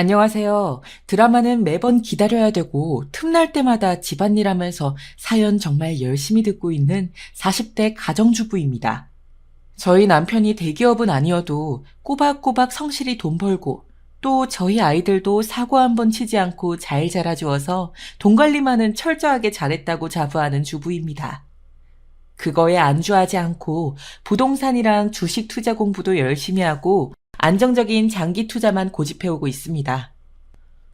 안녕하세요. 드라마는 매번 기다려야 되고 틈날 때마다 집안일 하면서 사연 정말 열심히 듣고 있는 40대 가정주부입니다. 저희 남편이 대기업은 아니어도 꼬박꼬박 성실히 돈 벌고 또 저희 아이들도 사고 한 번 치지 않고 잘 자라주어서 돈 관리만은 철저하게 잘했다고 자부하는 주부입니다. 그거에 안주하지 않고 부동산이랑 주식 투자 공부도 열심히 하고 안정적인 장기 투자만 고집해오고 있습니다.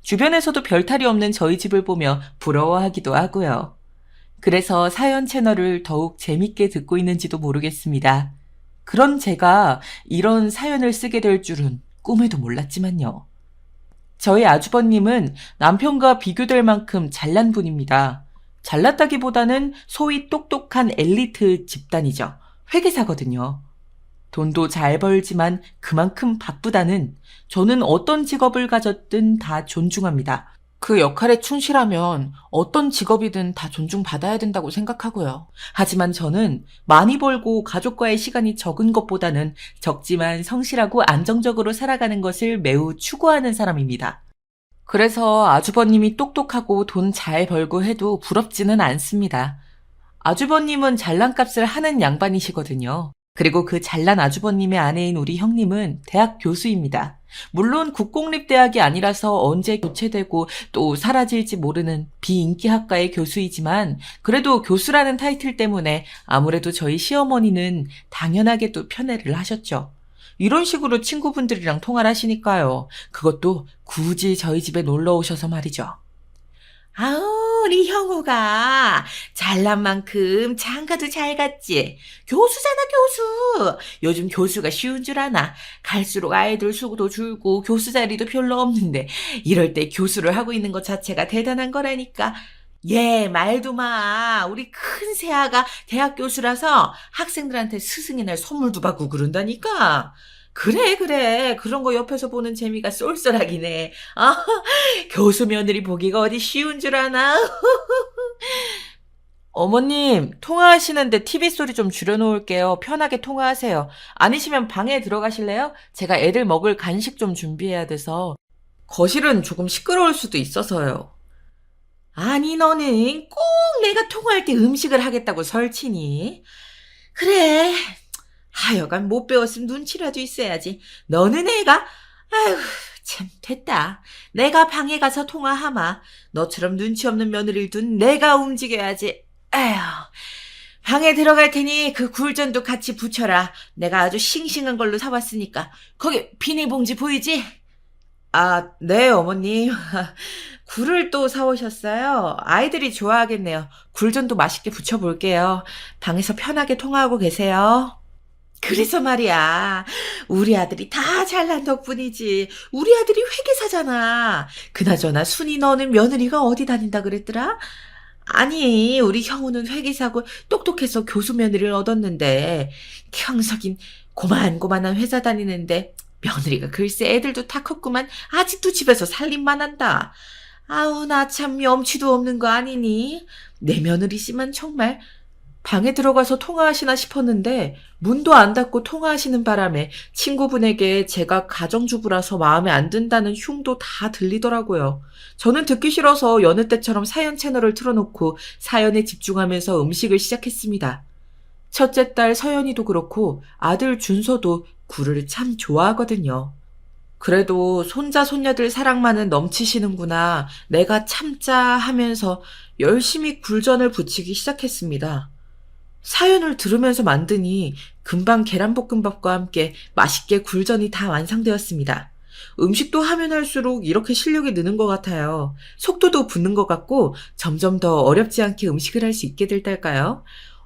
주변에서도 별탈이 없는 저희 집을 보며 부러워하기도 하고요. 그래서 사연 채널을 더욱 재밌게 듣고 있는지도 모르겠습니다. 그런 제가 이런 사연을 쓰게 될 줄은 꿈에도 몰랐지만요. 저희 아주버님은 남편과 비교될 만큼 잘난 분입니다. 잘났다기보다는 소위 똑똑한 엘리트 집단이죠. 회계사거든요. 돈도 잘 벌지만 그만큼 바쁘다는 저는 어떤 직업을 가졌든 다 존중합니다. 그 역할에 충실하면 어떤 직업이든 다 존중받아야 된다고 생각하고요. 하지만 저는 많이 벌고 가족과의 시간이 적은 것보다는 적지만 성실하고 안정적으로 살아가는 것을 매우 추구하는 사람입니다. 그래서 아주버님이 똑똑하고 돈 잘 벌고 해도 부럽지는 않습니다. 아주버님은 잘난 값을 하는 양반이시거든요. 그리고 그 잘난 아주버님의 아내인 우리 형님은 대학 교수입니다. 물론 국공립대학이 아니라서 언제 교체되고 또 사라질지 모르는 비인기 학과의 교수이지만 그래도 교수라는 타이틀 때문에 아무래도 저희 시어머니는 당연하게도 편애를 하셨죠. 이런 식으로 친구분들이랑 통화를 하시니까요. 그것도 굳이 저희 집에 놀러 오셔서 말이죠. 아우, 우리 형우가 잘난 만큼 장가도 잘 갔지. 교수잖아, 교수. 요즘 교수가 쉬운 줄 아나. 갈수록 아이들 수도 줄고 교수 자리도 별로 없는데 이럴 때 교수를 하고 있는 것 자체가 대단한 거라니까. 예, 말도 마. 우리 큰 새아가 대학 교수라서 학생들한테 스승의 날 선물도 받고 그런다니까. 그래, 그래. 그런 거 옆에서 보는 재미가 쏠쏠하긴 해. 아, 교수 며느리 보기가 어디 쉬운 줄 아나? 어머님, 통화하시는데 TV 소리 좀 줄여놓을게요. 편하게 통화하세요. 아니시면 방에 들어가실래요? 제가 애들 먹을 간식 좀 준비해야 돼서. 거실은 조금 시끄러울 수도 있어서요. 아니, 너는 꼭 내가 통화할 때 음식을 하겠다고 설치니? 그래. 하여간 못 배웠으면 눈치라도 있어야지. 너는 애가, 아휴, 참, 됐다. 내가 방에 가서 통화하마. 너처럼 눈치 없는 며느리를 둔 내가 움직여야지. 에휴. 방에 들어갈 테니 그 굴전도 같이 붙여라. 내가 아주 싱싱한 걸로 사왔으니까. 거기 비닐봉지 보이지? 아, 네, 어머님. 굴을 또 사오셨어요? 아이들이 좋아하겠네요. 굴전도 맛있게 부쳐볼게요. 방에서 편하게 통화하고 계세요. 그래서 말이야. 우리 아들이 다 잘난 덕분이지. 우리 아들이 회계사잖아. 그나저나 순이 너는 며느리가 어디 다닌다 그랬더라? 아니, 우리 형우는 회계사고 똑똑해서 교수 며느리를 얻었는데 형석인 고만고만한 회사 다니는데 며느리가 글쎄 애들도 다 컸구만 아직도 집에서 살림만 한다. 아우 나 참 염치도 없는 거 아니니? 내 며느리씨만 정말 방에 들어가서 통화하시나 싶었는데 문도 안 닫고 통화하시는 바람에 친구분에게 제가 가정주부라서 마음에 안 든다는 흉도 다 들리더라고요. 저는 듣기 싫어서 여느 때처럼 사연 채널을 틀어놓고 사연에 집중하면서 음식을 시작했습니다. 첫째 딸 서연이도 그렇고 아들 준서도 굴을 참 좋아하거든요. 그래도 손자 손녀들 사랑만은 넘치시는구나. 내가 참자 하면서 열심히 굴전을 부치기 시작했습니다. 사연을 들으면서 만드니 금방 계란볶음밥과 함께 맛있게 굴전이 다 완성되었습니다. 음식도 하면 할수록 이렇게 실력이 느는 것 같아요. 속도도 붙는 것 같고 점점 더 어렵지 않게 음식을 할 수 있게 될까요?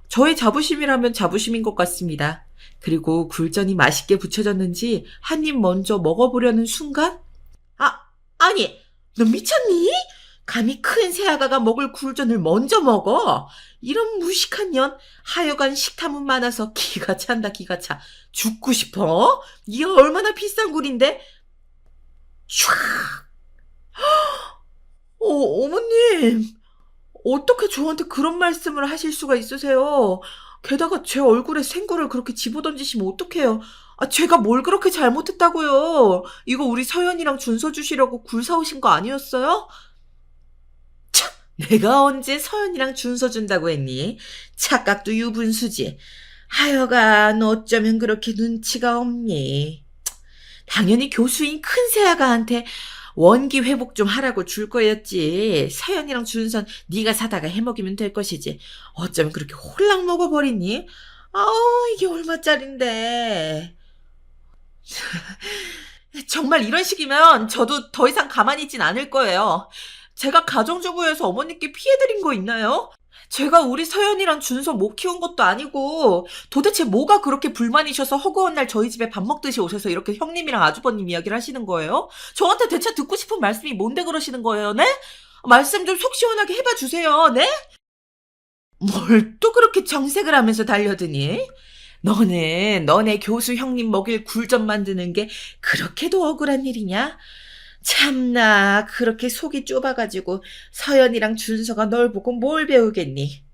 저의 자부심이라면 자부심인 것 같습니다. 그리고 굴전이 맛있게 부쳐졌는지 한 입 먼저 먹어보려는 순간 아, 아니, 너 미쳤니? 감히 큰 새아가가 먹을 굴전을 먼저 먹어? 이런 무식한 년, 하여간 식탐은 많아서 기가 찬다, 기가 차. 죽고 싶어? 이게 얼마나 비싼 굴인데? 촤악! 어머님, 어떻게 저한테 그런 말씀을 하실 수가 있으세요? 게다가 제 얼굴에 생굴을 그렇게 집어던지시면 어떡해요? 제가 뭘 그렇게 잘못했다고요? 이거 우리 서연이랑 준서 주시려고 굴 사오신 거 아니었어요? 내가 언제 서연이랑 준서 준다고 했니? 착각도 유분수지. 하여간 어쩌면 그렇게 눈치가 없니? 당연히 교수인 큰 새아가한테 원기 회복 좀 하라고 줄 거였지. 서연이랑 준선 네가 사다가 해먹이면 될 것이지. 어쩌면 그렇게 홀랑 먹어버리니? 아우, 이게 얼마짜린데. 정말 이런 식이면 저도 더 이상 가만히 있진 않을 거예요. 제가 가정주부여서 어머님께 피해드린 거 있나요? 제가 우리 서연이랑 준서 못 키운 것도 아니고 도대체 뭐가 그렇게 불만이셔서 허구한 날 저희 집에 밥 먹듯이 오셔서 이렇게 형님이랑 아주버님 이야기를 하시는 거예요? 저한테 대체 듣고 싶은 말씀이 뭔데 그러시는 거예요, 네? 말씀 좀 속 시원하게 해봐 주세요, 네? 뭘 또 그렇게 정색을 하면서 달려드니? 너네 교수 형님 먹일 굴 좀 만드는 게 그렇게도 억울한 일이냐? 참나, 그렇게 속이 좁아가지고 서연이랑 준서가 널 보고 뭘 배우겠니?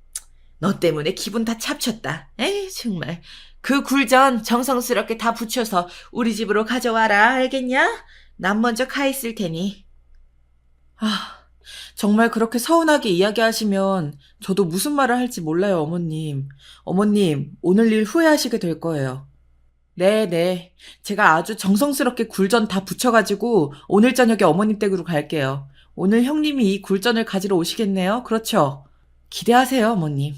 너 때문에 기분 다 잡쳤다. 에이, 정말. 그 굴전 정성스럽게 다 붙여서 우리 집으로 가져와라, 알겠냐? 난 먼저 가 있을 테니. 정말 그렇게 서운하게 이야기하시면 저도 무슨 말을 할지 몰라요, 어머님. 어머님, 오늘 일 후회하시게 될 거예요. 네네. 제가 아주 정성스럽게 굴전 다 부쳐가지고 오늘 저녁에 어머님 댁으로 갈게요. 오늘 형님이 이 굴전을 가지러 오시겠네요. 그렇죠? 기대하세요, 어머님.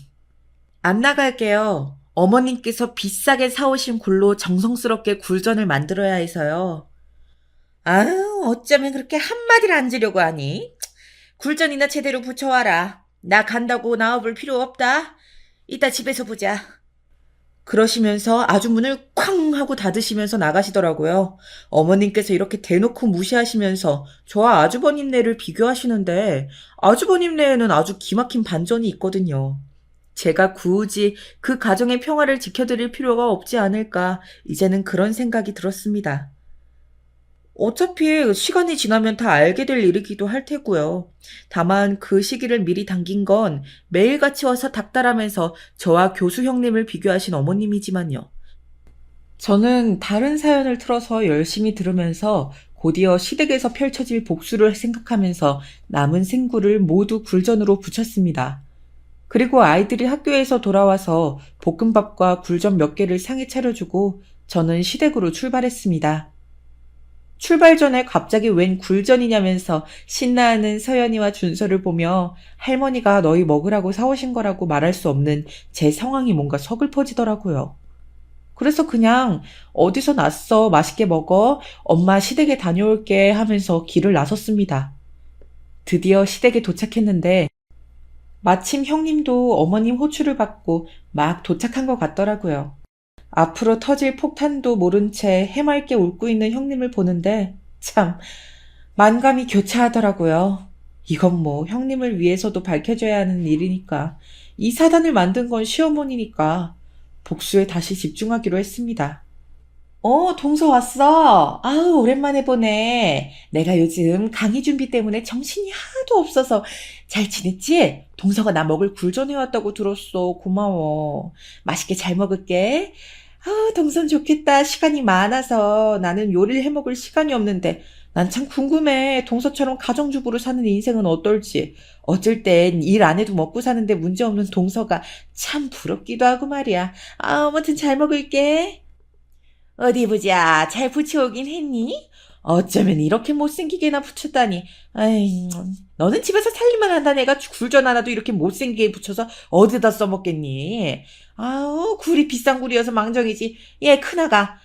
안 나갈게요. 어머님께서 비싸게 사오신 굴로 정성스럽게 굴전을 만들어야 해서요. 아유, 어쩌면 그렇게 한마디를 앉으려고 하니? 굴전이나 제대로 부쳐와라. 나 간다고 나와볼 필요 없다. 이따 집에서 보자. 그러시면서 아주 문을 쾅 하고 닫으시면서 나가시더라고요. 어머님께서 이렇게 대놓고 무시하시면서 저와 아주버님네를 비교하시는데 아주버님네에는 아주 기막힌 반전이 있거든요. 제가 굳이 그 가정의 평화를 지켜드릴 필요가 없지 않을까 이제는 그런 생각이 들었습니다. 어차피 시간이 지나면 다 알게 될 일이기도 할 테고요. 다만 그 시기를 미리 당긴 건 매일같이 와서 닥달하면서 저와 교수 형님을 비교하신 어머님이지만요. 저는 다른 사연을 틀어서 열심히 들으면서 곧이어 시댁에서 펼쳐질 복수를 생각하면서 남은 생굴을 모두 굴전으로 붙였습니다. 그리고 아이들이 학교에서 돌아와서 볶음밥과 굴전 몇 개를 상에 차려주고 저는 시댁으로 출발했습니다. 출발 전에 갑자기 웬 굴전이냐면서 신나하는 서연이와 준서를 보며 할머니가 너희 먹으라고 사오신 거라고 말할 수 없는 제 상황이 뭔가 서글퍼지더라고요. 그래서 그냥 어디서 났어? 맛있게 먹어? 엄마 시댁에 다녀올게 하면서 길을 나섰습니다. 드디어 시댁에 도착했는데 마침 형님도 어머님 호출을 받고 막 도착한 것 같더라고요. 앞으로 터질 폭탄도 모른 채 해맑게 웃고 있는 형님을 보는데 참 만감이 교차하더라고요. 이건 뭐 형님을 위해서도 밝혀줘야 하는 일이니까 이 사단을 만든 건 시어머니니까 복수에 다시 집중하기로 했습니다. 동서 왔어. 아우, 오랜만에 보네. 내가 요즘 강의 준비 때문에 정신이 하나도 없어서 잘 지냈지? 동서가 나 먹을 굴 전해왔다고 들었어. 고마워. 맛있게 잘 먹을게. 동선 좋겠다. 시간이 많아서 나는 요리를 해먹을 시간이 없는데 난 참 궁금해. 동서처럼 가정주부로 사는 인생은 어떨지. 어쩔 땐 일 안 해도 먹고 사는데 문제없는 동서가 참 부럽기도 하고 말이야. 아무튼 잘 먹을게. 어디 보자. 잘 부쳐오긴 했니? 어쩌면 이렇게 못생기게나 부쳤다니. 아이, 너는 집에서 살림만 한다는 애가 굴전 하나도 이렇게 못생기게 부쳐서 어디다 써먹겠니? 아우, 굴이 비싼 굴이어서 망정이지. 얘 큰아가.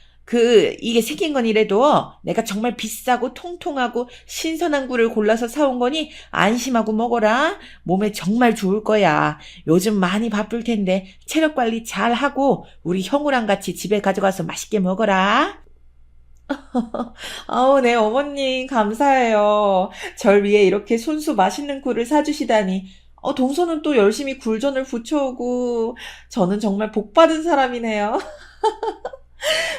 이게 생긴 건 이래도 내가 정말 비싸고 통통하고 신선한 굴을 골라서 사온 거니 안심하고 먹어라. 몸에 정말 좋을 거야. 요즘 많이 바쁠 텐데 체력 관리 잘 하고 우리 형우랑 같이 집에 가져가서 맛있게 먹어라. 네, 어머님, 감사해요. 절 위해 이렇게 손수 맛있는 굴을 사주시다니. 동서는 또 열심히 굴전을 부쳐오고, 저는 정말 복 받은 사람이네요.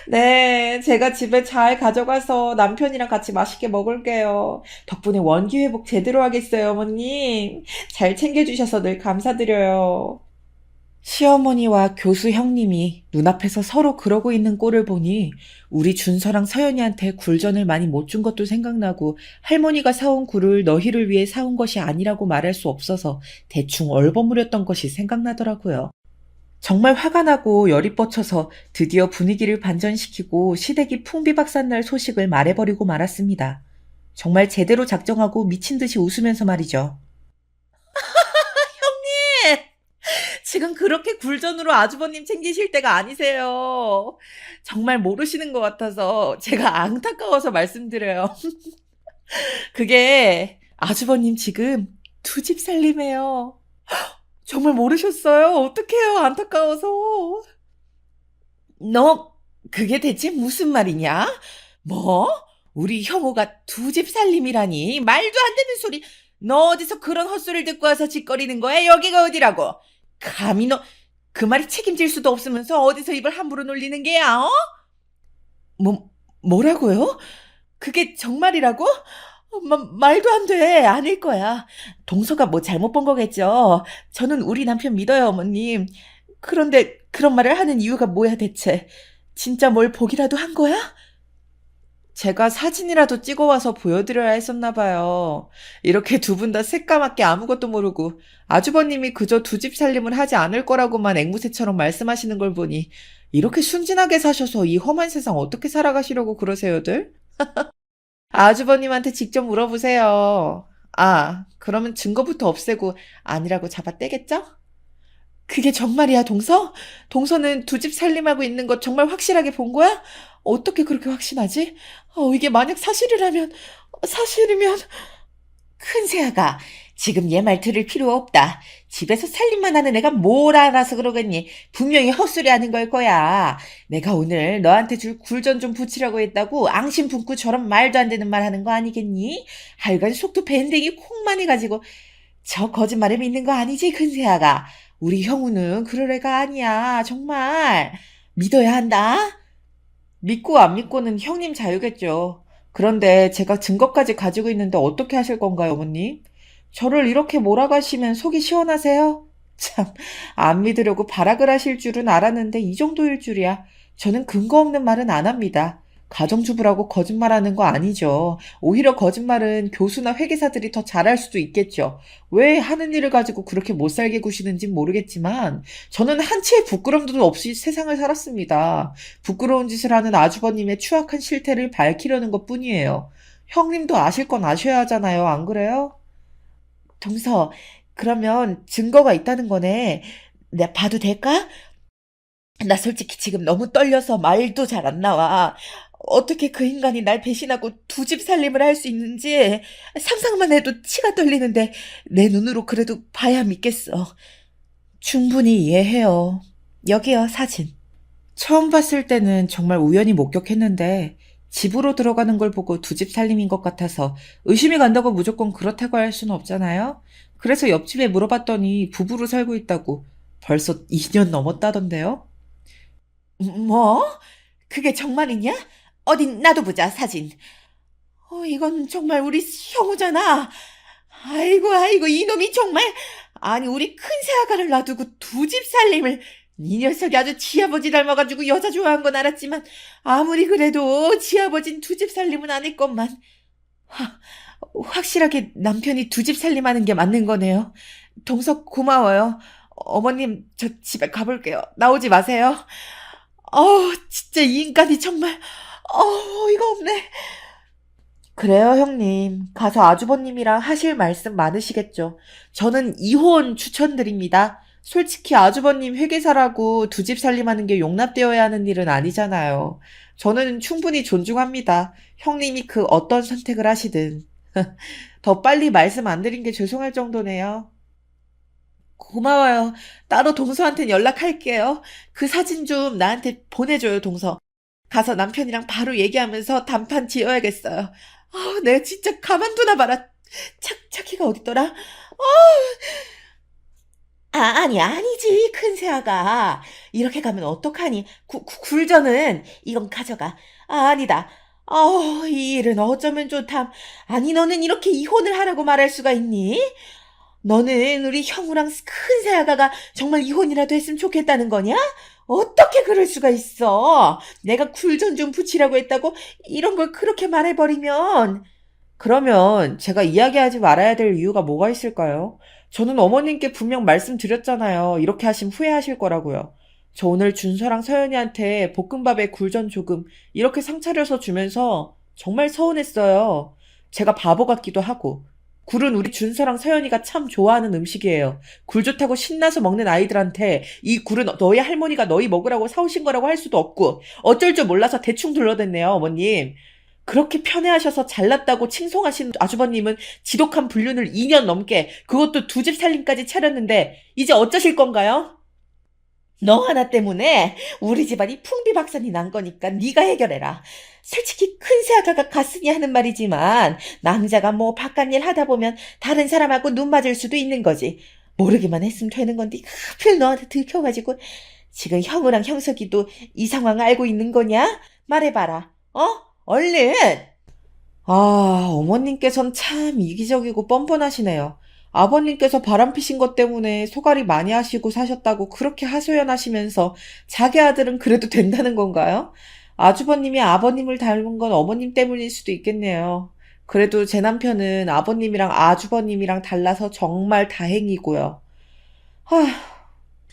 네, 제가 집에 잘 가져가서 남편이랑 같이 맛있게 먹을게요. 덕분에 원기 회복 제대로 하겠어요, 어머님. 잘 챙겨주셔서 늘 감사드려요. 시어머니와 교수 형님이 눈앞에서 서로 그러고 있는 꼴을 보니 우리 준서랑 서연이한테 굴전을 많이 못 준 것도 생각나고 할머니가 사온 굴을 너희를 위해 사온 것이 아니라고 말할 수 없어서 대충 얼버무렸던 것이 생각나더라고요. 정말 화가 나고 열이 뻗쳐서 드디어 분위기를 반전시키고 시댁이 풍비박산날 소식을 말해버리고 말았습니다. 정말 제대로 작정하고 미친 듯이 웃으면서 말이죠. 형님! 지금 그렇게 굴전으로 아주버님 챙기실 때가 아니세요. 정말 모르시는 것 같아서 제가 안타까워서 말씀드려요. 그게 아주버님 지금 두 집 살림해요. 정말 모르셨어요? 어떡해요, 안타까워서. 너 그게 대체 무슨 말이냐? 뭐? 우리 형우가 두 집 살림이라니 말도 안 되는 소리. 너 어디서 그런 헛소리를 듣고 와서 짓거리는 거야? 여기가 어디라고? 감히 너 그 말이 책임질 수도 없으면서 어디서 입을 함부로 놀리는 게야? 어? 뭐라고요? 그게 정말이라고? 말도 안 돼. 아닐 거야. 동서가 뭐 잘못 본 거겠죠. 저는 우리 남편 믿어요, 어머님. 그런데 그런 말을 하는 이유가 뭐야, 대체? 진짜 뭘 보기라도 한 거야? 제가 사진이라도 찍어와서 보여드려야 했었나 봐요. 이렇게 두 분 다 새까맣게 아무것도 모르고 아주버님이 그저 두 집 살림을 하지 않을 거라고만 앵무새처럼 말씀하시는 걸 보니 이렇게 순진하게 사셔서 이 험한 세상 어떻게 살아가시려고 그러세요들? 아주버님한테 직접 물어보세요. 아, 그러면 증거부터 없애고 아니라고 잡아떼겠죠? 그게 정말이야, 동서? 동서는 두 집 살림하고 있는 거 정말 확실하게 본 거야? 어떻게 그렇게 확신하지? 이게 만약 사실이면, 큰새아가, 지금 얘 말 들을 필요 없다. 집에서 살림만 하는 애가 뭘 알아서 그러겠니? 분명히 헛소리 하는 걸 거야. 내가 오늘 너한테 줄 굴전 좀 부치라고 했다고 앙심 품고 저런 말도 안 되는 말 하는 거 아니겠니? 하여간 속도 밴댕이 콩만 해가지고 저 거짓말을 믿는 거 아니지, 큰새아가? 우리 형우는 그럴 애가 아니야. 정말. 믿어야 한다. 믿고 안 믿고는 형님 자유겠죠. 그런데 제가 증거까지 가지고 있는데 어떻게 하실 건가요, 어머님? 저를 이렇게 몰아가시면 속이 시원하세요? 참, 안 믿으려고 발악을 하실 줄은 알았는데 이 정도일 줄이야. 저는 근거 없는 말은 안 합니다. 가정주부라고 거짓말하는 거 아니죠. 오히려 거짓말은 교수나 회계사들이 더 잘할 수도 있겠죠. 왜 하는 일을 가지고 그렇게 못살게 구시는진 모르겠지만 저는 한치의 부끄럼도 없이 세상을 살았습니다. 부끄러운 짓을 하는 아주버님의 추악한 실태를 밝히려는 것뿐이에요. 형님도 아실 건 아셔야 하잖아요. 안 그래요? 동서, 그러면 증거가 있다는 거네. 내가 봐도 될까? 나 솔직히 지금 너무 떨려서 말도 잘 안 나와. 어떻게 그 인간이 날 배신하고 두 집 살림을 할 수 있는지 상상만 해도 치가 떨리는데 내 눈으로 그래도 봐야 믿겠어. 충분히 이해해요. 여기요, 사진. 처음 봤을 때는 정말 우연히 목격했는데 집으로 들어가는 걸 보고 두 집 살림인 것 같아서 의심이 간다고 무조건 그렇다고 할 수는 없잖아요. 그래서 옆집에 물어봤더니 부부로 살고 있다고 벌써 2년 넘었다던데요. 뭐? 그게 정말이냐? 어디 나도 보자, 사진. 이건 정말 우리 형우잖아. 아이고, 아이고, 이놈이 정말. 아니, 우리 큰 새아가를 놔두고 두 집 살림을. 이 녀석이 아주 지아버지 닮아가지고 여자 좋아한 건 알았지만, 아무리 그래도 지아버진 두 집 살림은 아닐 것만. 하, 확실하게 남편이 두 집 살림하는 게 맞는 거네요. 동석 고마워요. 어머님, 저 집에 가볼게요. 나오지 마세요. 진짜 이 인간이 정말, 어이가 없네. 그래요, 형님. 가서 아주버님이랑 하실 말씀 많으시겠죠. 저는 이혼 추천드립니다. 솔직히 아주버님 회계사라고 두 집 살림하는 게 용납되어야 하는 일은 아니잖아요. 저는 충분히 존중합니다. 형님이 그 어떤 선택을 하시든. 더 빨리 말씀 안 드린 게 죄송할 정도네요. 고마워요. 따로 동서한테 연락할게요. 그 사진 좀 나한테 보내줘요, 동서. 가서 남편이랑 바로 얘기하면서 단판 지어야겠어요. 내가 진짜 가만두나 봐라. 차키가 어딨더라? 아니지, 큰 새아가. 이렇게 가면 어떡하니? 굴전은 이건 가져가. 아니다. 이 일은 어쩌면 좋담. 아니, 너는 이렇게 이혼을 하라고 말할 수가 있니? 너는 우리 형우랑 큰 새아가가 정말 이혼이라도 했으면 좋겠다는 거냐? 어떻게 그럴 수가 있어? 내가 굴전 좀 붙이라고 했다고 이런 걸 그렇게 말해버리면. 그러면 제가 이야기하지 말아야 될 이유가 뭐가 있을까요? 저는 어머님께 분명 말씀드렸잖아요. 이렇게 하시면 후회하실 거라고요. 저 오늘 준서랑 서연이한테 볶음밥에 굴전 조금 이렇게 상 차려서 주면서 정말 서운했어요. 제가 바보 같기도 하고. 굴은 우리 준서랑 서연이가 참 좋아하는 음식이에요. 굴 좋다고 신나서 먹는 아이들한테 이 굴은 너희 할머니가 너희 먹으라고 사오신 거라고 할 수도 없고 어쩔 줄 몰라서 대충 둘러댔네요, 어머님. 그렇게 편애하셔서 잘났다고 칭송하신 아주버님은 지독한 불륜을 2년 넘게 그것도 두 집 살림까지 차렸는데 이제 어쩌실 건가요? 너 하나 때문에 우리 집안이 풍비박산이 난 거니까 네가 해결해라. 솔직히 큰 새아가가 갔으니 하는 말이지만 남자가 뭐 바깥일 하다 보면 다른 사람하고 눈 맞을 수도 있는 거지. 모르기만 했으면 되는 건데 하필 너한테 들켜가지고 지금 형우랑 형석이도 이 상황 알고 있는 거냐? 말해봐라. 얼른! 어머님께선 참 이기적이고 뻔뻔하시네요. 아버님께서 바람피신 것 때문에 소갈이 많이 하시고 사셨다고 그렇게 하소연하시면서 자기 아들은 그래도 된다는 건가요? 아주버님이 아버님을 닮은 건 어머님 때문일 수도 있겠네요. 그래도 제 남편은 아버님이랑 아주버님이랑 달라서 정말 다행이고요. 하,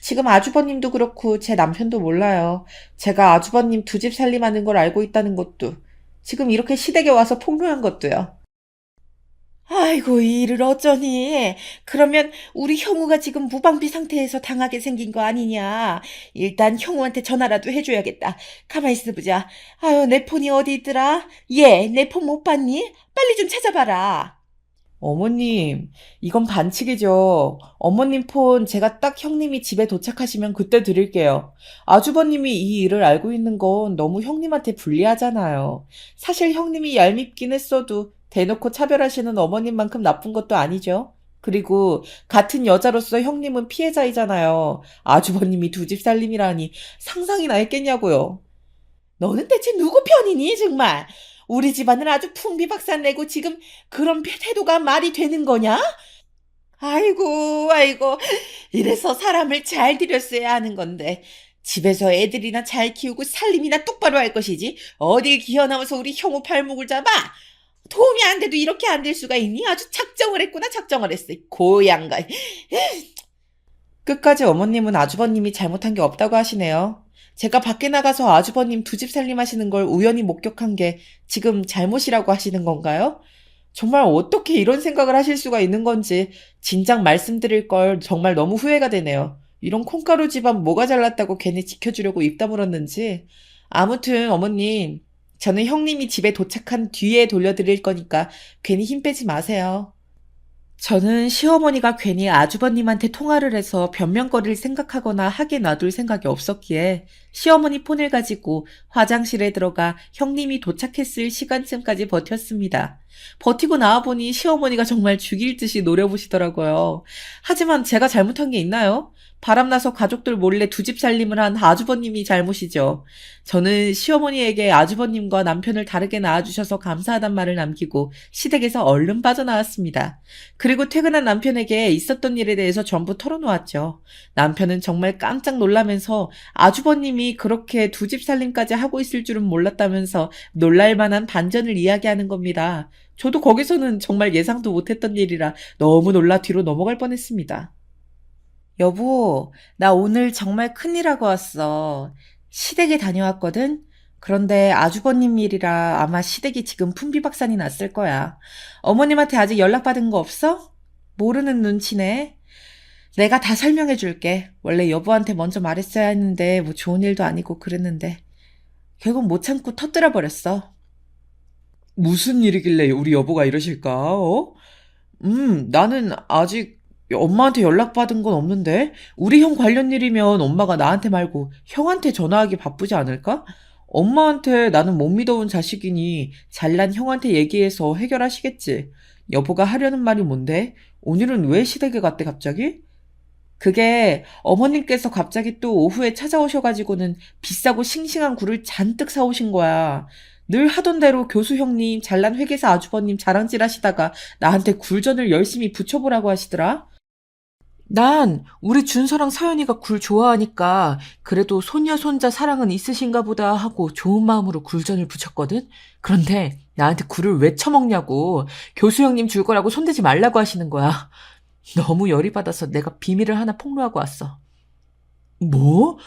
지금 아주버님도 그렇고 제 남편도 몰라요. 제가 아주버님 두 집 살림하는 걸 알고 있다는 것도. 지금 이렇게 시댁에 와서 폭로한 것도요. 아이고, 이 일을 어쩌니? 그러면 우리 형우가 지금 무방비 상태에서 당하게 생긴 거 아니냐? 일단 형우한테 전화라도 해줘야겠다. 가만히 있어보자. 아유, 내 폰이 어디 있더라? 내 폰 못 봤니? 빨리 좀 찾아봐라. 어머님, 이건 반칙이죠. 어머님 폰 제가 딱 형님이 집에 도착하시면 그때 드릴게요. 아주버님이 이 일을 알고 있는 건 너무 형님한테 불리하잖아요. 사실 형님이 얄밉긴 했어도 대놓고 차별하시는 어머님만큼 나쁜 것도 아니죠. 그리고 같은 여자로서 형님은 피해자이잖아요. 아주버님이 두 집 살림이라니 상상이나 했겠냐고요. 너는 대체 누구 편이니, 정말? 우리 집안을 아주 풍비박산 내고 지금 그런 태도가 말이 되는 거냐? 아이고. 이래서 사람을 잘 들였어야 하는 건데. 집에서 애들이나 잘 키우고 살림이나 똑바로 할 것이지. 어딜 기어나와서 우리 형우 발목을 잡아? 도움이 안 돼도 이렇게 안 될 수가 있니? 아주 작정을 했구나, 작정을 했어. 고양가. 끝까지 어머님은 아주버님이 잘못한 게 없다고 하시네요. 제가 밖에 나가서 아주버님 두 집 살림하시는 걸 우연히 목격한 게 지금 잘못이라고 하시는 건가요? 정말 어떻게 이런 생각을 하실 수가 있는 건지 진작 말씀드릴 걸 정말 너무 후회가 되네요. 이런 콩가루 집안 뭐가 잘났다고 괜히 지켜주려고 입 다물었는지. 아무튼 어머님, 저는 형님이 집에 도착한 뒤에 돌려드릴 거니까 괜히 힘 빼지 마세요. 저는 시어머니가 괜히 아주버님한테 통화를 해서 변명거리를 생각하거나 하게 놔둘 생각이 없었기에 시어머니 폰을 가지고 화장실에 들어가 형님이 도착했을 시간쯤까지 버텼습니다. 버티고 나와보니 시어머니가 정말 죽일 듯이 노려보시더라고요. 하지만 제가 잘못한 게 있나요? 바람나서 가족들 몰래 두 집 살림을 한 아주버님이 잘못이죠. 저는 시어머니에게 아주버님과 남편을 다르게 낳아주셔서 감사하단 말을 남기고 시댁에서 얼른 빠져나왔습니다. 그리고 퇴근한 남편에게 있었던 일에 대해서 전부 털어놓았죠. 남편은 정말 깜짝 놀라면서 아주버님이 그렇게 두 집 살림까지 하고 있을 줄은 몰랐다면서 놀랄 만한 반전을 이야기하는 겁니다. 저도 거기서는 정말 예상도 못했던 일이라 너무 놀라 뒤로 넘어갈 뻔했습니다. 여보, 나 오늘 정말 큰일 하고 왔어. 시댁에 다녀왔거든? 그런데 아주버님 일이라 아마 시댁이 지금 풍비박산이 났을 거야. 어머님한테 아직 연락받은 거 없어? 모르는 눈치네. 내가 다 설명해 줄게. 원래 여보한테 먼저 말했어야 했는데 뭐 좋은 일도 아니고 그랬는데. 결국 못 참고 터뜨려 버렸어. 무슨 일이길래 우리 여보가 이러실까, 어? 나는 아직 엄마한테 연락받은 건 없는데? 우리 형 관련 일이면 엄마가 나한테 말고 형한테 전화하기 바쁘지 않을까? 엄마한테 나는 못 믿어온 자식이니 잘난 형한테 얘기해서 해결하시겠지. 여보가 하려는 말이 뭔데? 오늘은 왜 시댁에 갔대, 갑자기? 그게 어머님께서 갑자기 또 오후에 찾아오셔가지고는 비싸고 싱싱한 굴을 잔뜩 사오신 거야. 늘 하던 대로 교수 형님, 잘난 회계사 아주버님 자랑질 하시다가 나한테 굴전을 열심히 붙여보라고 하시더라. 난 우리 준서랑 서연이가 굴 좋아하니까 그래도 손녀 손자 사랑은 있으신가 보다 하고 좋은 마음으로 굴전을 붙였거든. 그런데 나한테 굴을 왜 처먹냐고 교수 형님 줄 거라고 손대지 말라고 하시는 거야. 너무 열이 받아서 내가 비밀을 하나 폭로하고 왔어. 뭐?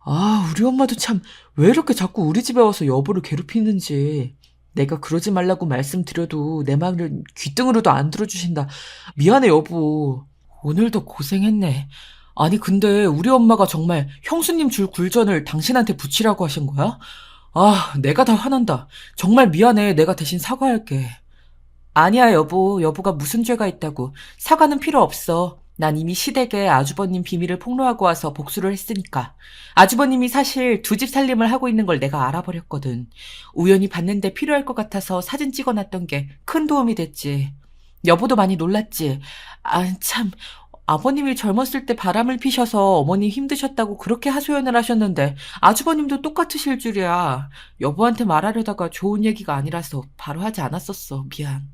아, 우리 엄마도 참 왜 이렇게 자꾸 우리 집에 와서 여보를 괴롭히는지. 내가 그러지 말라고 말씀드려도 내 말을 귀등으로도 안 들어주신다. 미안해, 여보. 오늘도 고생했네. 아니, 근데 우리 엄마가 정말 형수님 줄 굴전을 당신한테 붙이라고 하신 거야? 아, 내가 다 화난다. 정말 미안해. 내가 대신 사과할게. 아니야, 여보. 여보가 무슨 죄가 있다고. 사과는 필요 없어. 난 이미 시댁에 아주버님 비밀을 폭로하고 와서 복수를 했으니까. 아주버님이 사실 두 집 살림을 하고 있는 걸 내가 알아버렸거든. 우연히 봤는데 필요할 것 같아서 사진 찍어놨던 게 큰 도움이 됐지. 여보도 많이 놀랐지. 아, 참. 아버님이 젊었을 때 바람을 피셔서 어머님 힘드셨다고 그렇게 하소연을 하셨는데 아주버님도 똑같으실 줄이야. 여보한테 말하려다가 좋은 얘기가 아니라서 바로 하지 않았었어. 미안.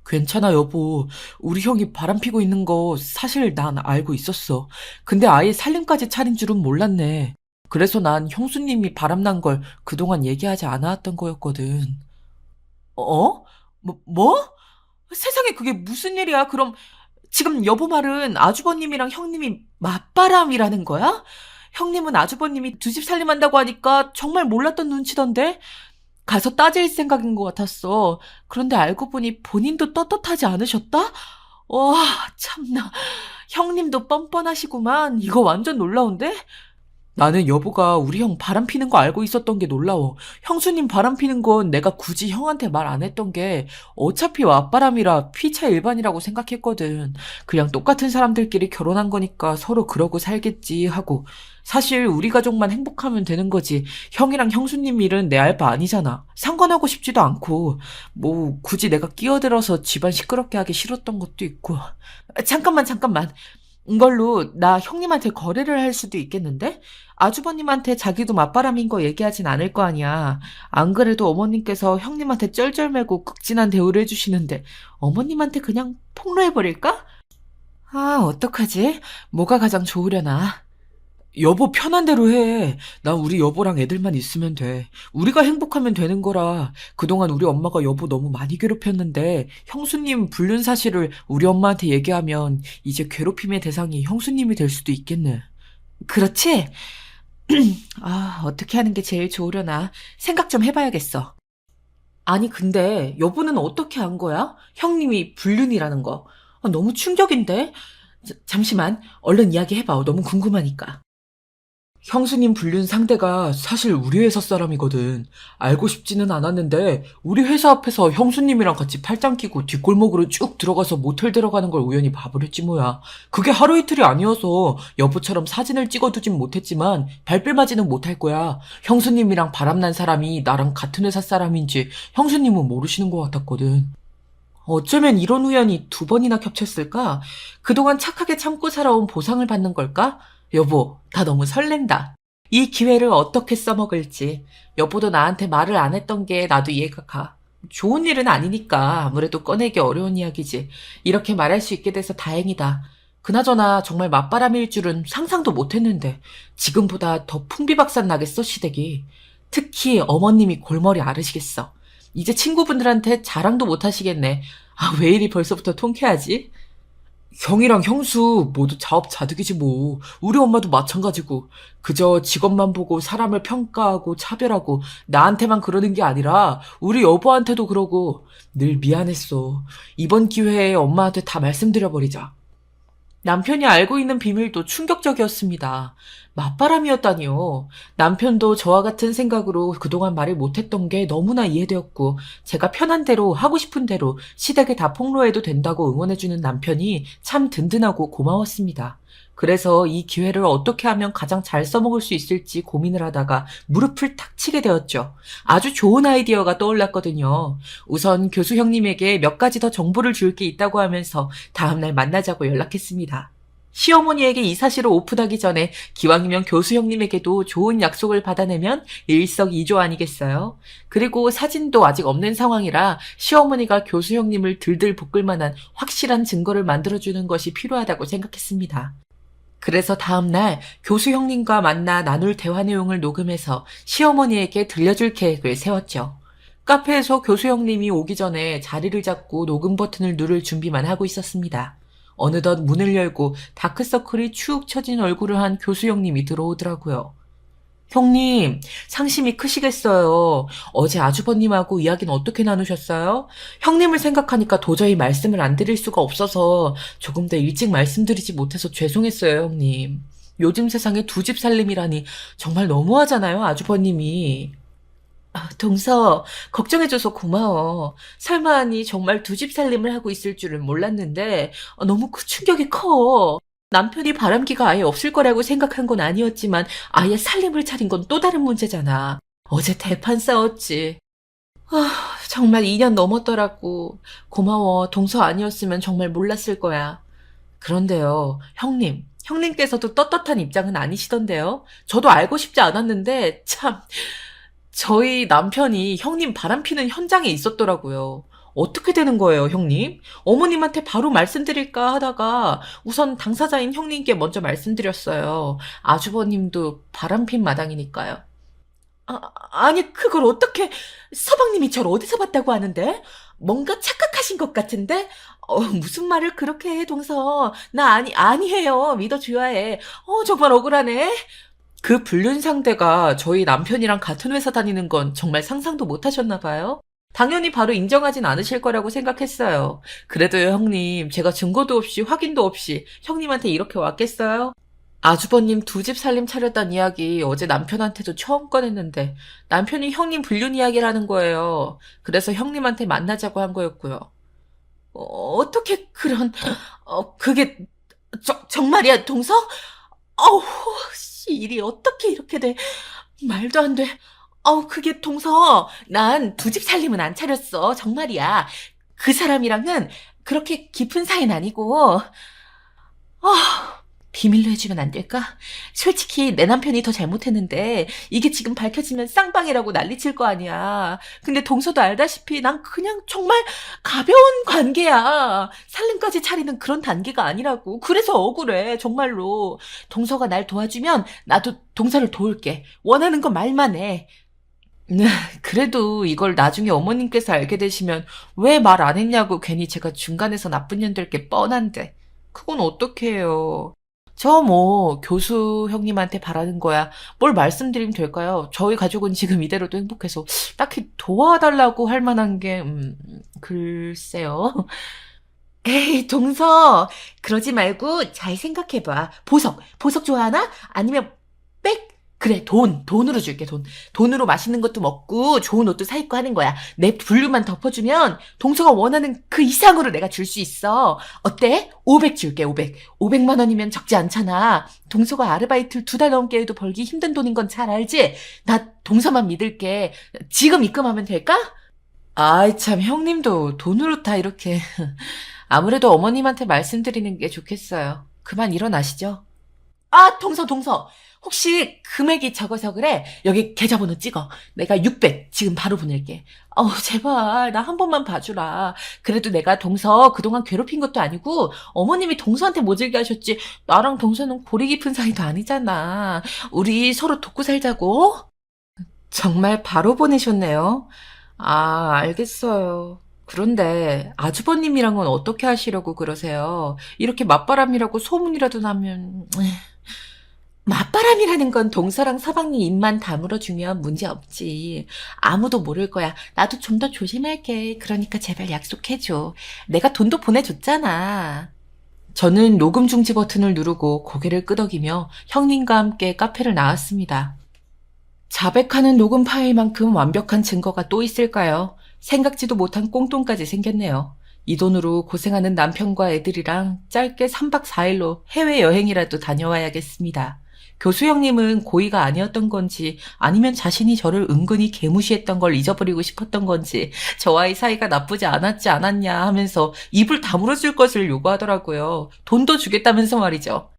괜찮아, 여보. 우리 형이 바람피고 있는 거 사실 난 알고 있었어. 근데 아예 살림까지 차린 줄은 몰랐네. 그래서 난 형수님이 바람난 걸 그동안 얘기하지 않았던 거였거든. 어? 뭐? 세상에 그게 무슨 일이야? 그럼 지금 여보 말은 아주버님이랑 형님이 맞바람이라는 거야? 형님은 아주버님이 두 집 살림한다고 하니까 정말 몰랐던 눈치던데? 가서 따질 생각인 것 같았어. 그런데 알고 보니 본인도 떳떳하지 않으셨다? 와, 참나. 형님도 뻔뻔하시구만. 이거 완전 놀라운데? 나는 여보가 우리 형 바람 피는 거 알고 있었던 게 놀라워. 형수님 바람 피는 건 내가 굳이 형한테 말 안 했던 게 어차피 맞바람이라 피차 일반이라고 생각했거든. 그냥 똑같은 사람들끼리 결혼한 거니까 서로 그러고 살겠지 하고. 사실 우리 가족만 행복하면 되는 거지. 형이랑 형수님 일은 내 알 바 아니잖아. 상관하고 싶지도 않고. 뭐 굳이 내가 끼어들어서 집안 시끄럽게 하기 싫었던 것도 있고. 잠깐만. 이걸로 나 형님한테 거래를 할 수도 있겠는데? 아주버님한테 자기도 맞바람인 거 얘기하진 않을 거 아니야. 안 그래도 어머님께서 형님한테 쩔쩔매고 극진한 대우를 해주시는데 어머님한테 그냥 폭로해버릴까? 아, 어떡하지? 뭐가 가장 좋으려나? 여보 편한 대로 해. 난 우리 여보랑 애들만 있으면 돼. 우리가 행복하면 되는 거라. 그동안 우리 엄마가 여보 너무 많이 괴롭혔는데 형수님 불륜 사실을 우리 엄마한테 얘기하면 이제 괴롭힘의 대상이 형수님이 될 수도 있겠네. 그렇지? 아, 어떻게 하는 게 제일 좋으려나? 생각 좀 해봐야겠어. 아니, 근데 여보는 어떻게 안 거야? 형님이 불륜이라는 거. 아, 너무 충격인데? 잠시만, 얼른 이야기해봐. 너무 궁금하니까. 형수님 불륜 상대가 사실 우리 회사 사람이거든. 알고 싶지는 않았는데 우리 회사 앞에서 형수님이랑 같이 팔짱 끼고 뒷골목으로 쭉 들어가서 모텔 들어가는 걸 우연히 봐버렸지 뭐야. 그게 하루 이틀이 아니어서 여보처럼 사진을 찍어두진 못했지만 발뺌하지는 못할 거야. 형수님이랑 바람난 사람이 나랑 같은 회사 사람인지 형수님은 모르시는 것 같았거든. 어쩌면 이런 우연이 두 번이나 겹쳤을까? 그동안 착하게 참고 살아온 보상을 받는 걸까? 여보, 나 너무 설렌다. 이 기회를 어떻게 써먹을지. 여보도 나한테 말을 안 했던 게 나도 이해가 가. 좋은 일은 아니니까 아무래도 꺼내기 어려운 이야기지. 이렇게 말할 수 있게 돼서 다행이다. 그나저나 정말 맞바람일 줄은 상상도 못했는데 지금보다 더 풍비박산 나겠어, 시댁이. 특히 어머님이 골머리 앓으시겠어. 이제 친구분들한테 자랑도 못 하시겠네. 아, 왜 이리 벌써부터 통쾌하지? 형이랑 형수 모두 자업자득이지 뭐. 우리 엄마도 마찬가지고. 그저 직업만 보고 사람을 평가하고 차별하고 나한테만 그러는 게 아니라 우리 여보한테도 그러고 늘 미안했어. 이번 기회에 엄마한테 다 말씀드려버리자. 남편이 알고 있는 비밀도 충격적이었습니다. 맞바람이었다니요. 남편도 저와 같은 생각으로 그동안 말을 못했던 게 너무나 이해되었고 제가 편한 대로 하고 싶은 대로 시댁에 다 폭로해도 된다고 응원해주는 남편이 참 든든하고 고마웠습니다. 그래서 이 기회를 어떻게 하면 가장 잘 써먹을 수 있을지 고민을 하다가 무릎을 탁 치게 되었죠. 아주 좋은 아이디어가 떠올랐거든요. 우선 교수 형님에게 몇 가지 더 정보를 줄 게 있다고 하면서 다음날 만나자고 연락했습니다. 시어머니에게 이 사실을 오픈하기 전에 기왕이면 교수 형님에게도 좋은 약속을 받아내면 일석이조 아니겠어요? 그리고 사진도 아직 없는 상황이라 시어머니가 교수 형님을 들들 볶을 만한 확실한 증거를 만들어주는 것이 필요하다고 생각했습니다. 그래서 다음날 교수 형님과 만나 나눌 대화 내용을 녹음해서 시어머니에게 들려줄 계획을 세웠죠. 카페에서 교수 형님이 오기 전에 자리를 잡고 녹음 버튼을 누를 준비만 하고 있었습니다. 어느덧 문을 열고 다크서클이 축 처진 얼굴을 한 교수 형님이 들어오더라고요. 형님, 상심이 크시겠어요. 어제 아주버님하고 이야기는 어떻게 나누셨어요? 형님을 생각하니까 도저히 말씀을 안 드릴 수가 없어서 조금 더 일찍 말씀드리지 못해서 죄송했어요, 형님. 요즘 세상에 두 집 살림이라니 정말 너무하잖아요, 아주버님이. 동서, 걱정해줘서 고마워. 설마 하니 정말 두 집 살림을 하고 있을 줄은 몰랐는데 너무 그 충격이 커. 남편이 바람기가 아예 없을 거라고 생각한 건 아니었지만 아예 살림을 차린 건 또 다른 문제잖아. 어제 대판 싸웠지. 정말 2년 넘었더라고. 고마워. 동서 아니었으면 정말 몰랐을 거야. 그런데요, 형님께서도 떳떳한 입장은 아니시던데요. 저도 알고 싶지 않았는데 참 저희 남편이 형님 바람피는 현장에 있었더라고요. 어떻게 되는 거예요, 형님? 어머님한테 바로 말씀드릴까 하다가 우선 당사자인 형님께 먼저 말씀드렸어요. 아주버님도 바람핀 마당이니까요. 아니, 그걸 어떻게, 서방님이 저를 어디서 봤다고 하는데? 뭔가 착각하신 것 같은데? 무슨 말을 그렇게 해, 동서. 나 아니에요. 믿어줘야 해. 정말 억울하네. 그 불륜 상대가 저희 남편이랑 같은 회사 다니는 건 정말 상상도 못 하셨나 봐요. 당연히 바로 인정하진 않으실 거라고 생각했어요. 그래도요, 형님, 제가 증거도 없이 확인도 없이 형님한테 이렇게 왔겠어요? 아주버님 두 집 살림 차렸단 이야기 어제 남편한테도 처음 꺼냈는데 남편이 형님 불륜 이야기를 하는 거예요. 그래서 형님한테 만나자고 한 거였고요. 어떻게 그런, 그게, 정말이야, 동서? 어우, 일이 어떻게 이렇게 돼. 말도 안 돼. 그게 동서. 난 두 집 살림은 안 차렸어. 정말이야. 그 사람이랑은 그렇게 깊은 사이는 아니고. 비밀로 해주면 안 될까? 솔직히 내 남편이 더 잘못했는데 이게 지금 밝혀지면 쌍방이라고 난리칠 거 아니야. 근데 동서도 알다시피 난 그냥 정말 가벼운 관계야. 살림까지 차리는 그런 단계가 아니라고. 그래서 억울해, 정말로. 동서가 날 도와주면 나도 동서를 도울게. 원하는 거 말만 해. 네, 그래도 이걸 나중에 어머님께서 알게 되시면 왜 말 안 했냐고 괜히 제가 중간에서 나쁜 년 될 게 뻔한데. 그건 어떻게 해요. 교수 형님한테 바라는 거야. 뭘 말씀드리면 될까요? 저희 가족은 지금 이대로도 행복해서 딱히 도와달라고 할 만한 게, 글쎄요. 에이, 동서, 그러지 말고 잘 생각해봐. 보석 좋아하나? 아니면 백? 그래, 돈으로 줄게, 돈. 돈으로 맛있는 것도 먹고 좋은 옷도 사 입고 하는 거야. 내 분류만 덮어주면 동서가 원하는 그 이상으로 내가 줄 수 있어. 어때? 500 줄게, 500. 500만 원이면 적지 않잖아. 동서가 아르바이트를 2달 넘게 해도 벌기 힘든 돈인 건 잘 알지? 나 동서만 믿을게. 지금 입금하면 될까? 아이, 참, 형님도 돈으로 다 이렇게. 아무래도 어머님한테 말씀드리는 게 좋겠어요. 그만 일어나시죠. 동서. 혹시 금액이 적어서 그래? 여기 계좌번호 찍어. 내가 600 지금 바로 보낼게. 제발 나 한 번만 봐주라. 그래도 내가 동서 그동안 괴롭힌 것도 아니고 어머님이 동서한테 모질게 하셨지. 나랑 동서는 골이 깊은 사이도 아니잖아. 우리 서로 돕고 살자고. 정말 바로 보내셨네요. 알겠어요. 그런데 아주버님이랑은 어떻게 하시려고 그러세요? 이렇게 맞바람이라고 소문이라도 나면... 맞바람이라는 건 동서랑 서방님 입만 다물어주면 문제없지. 아무도 모를 거야. 나도 좀 더 조심할게. 그러니까 제발 약속해줘. 내가 돈도 보내줬잖아. 저는 녹음 중지 버튼을 누르고 고개를 끄덕이며 형님과 함께 카페를 나왔습니다. 자백하는 녹음 파일만큼 완벽한 증거가 또 있을까요? 생각지도 못한 꽁돈까지 생겼네요. 이 돈으로 고생하는 남편과 애들이랑 짧게 3박 4일로 해외여행이라도 다녀와야겠습니다. 교수 형님은 고의가 아니었던 건지 아니면 자신이 저를 은근히 개무시했던 걸 잊어버리고 싶었던 건지 저와의 사이가 나쁘지 않았지 않았냐 하면서 입을 다물어줄 것을 요구하더라고요. 돈도 주겠다면서 말이죠.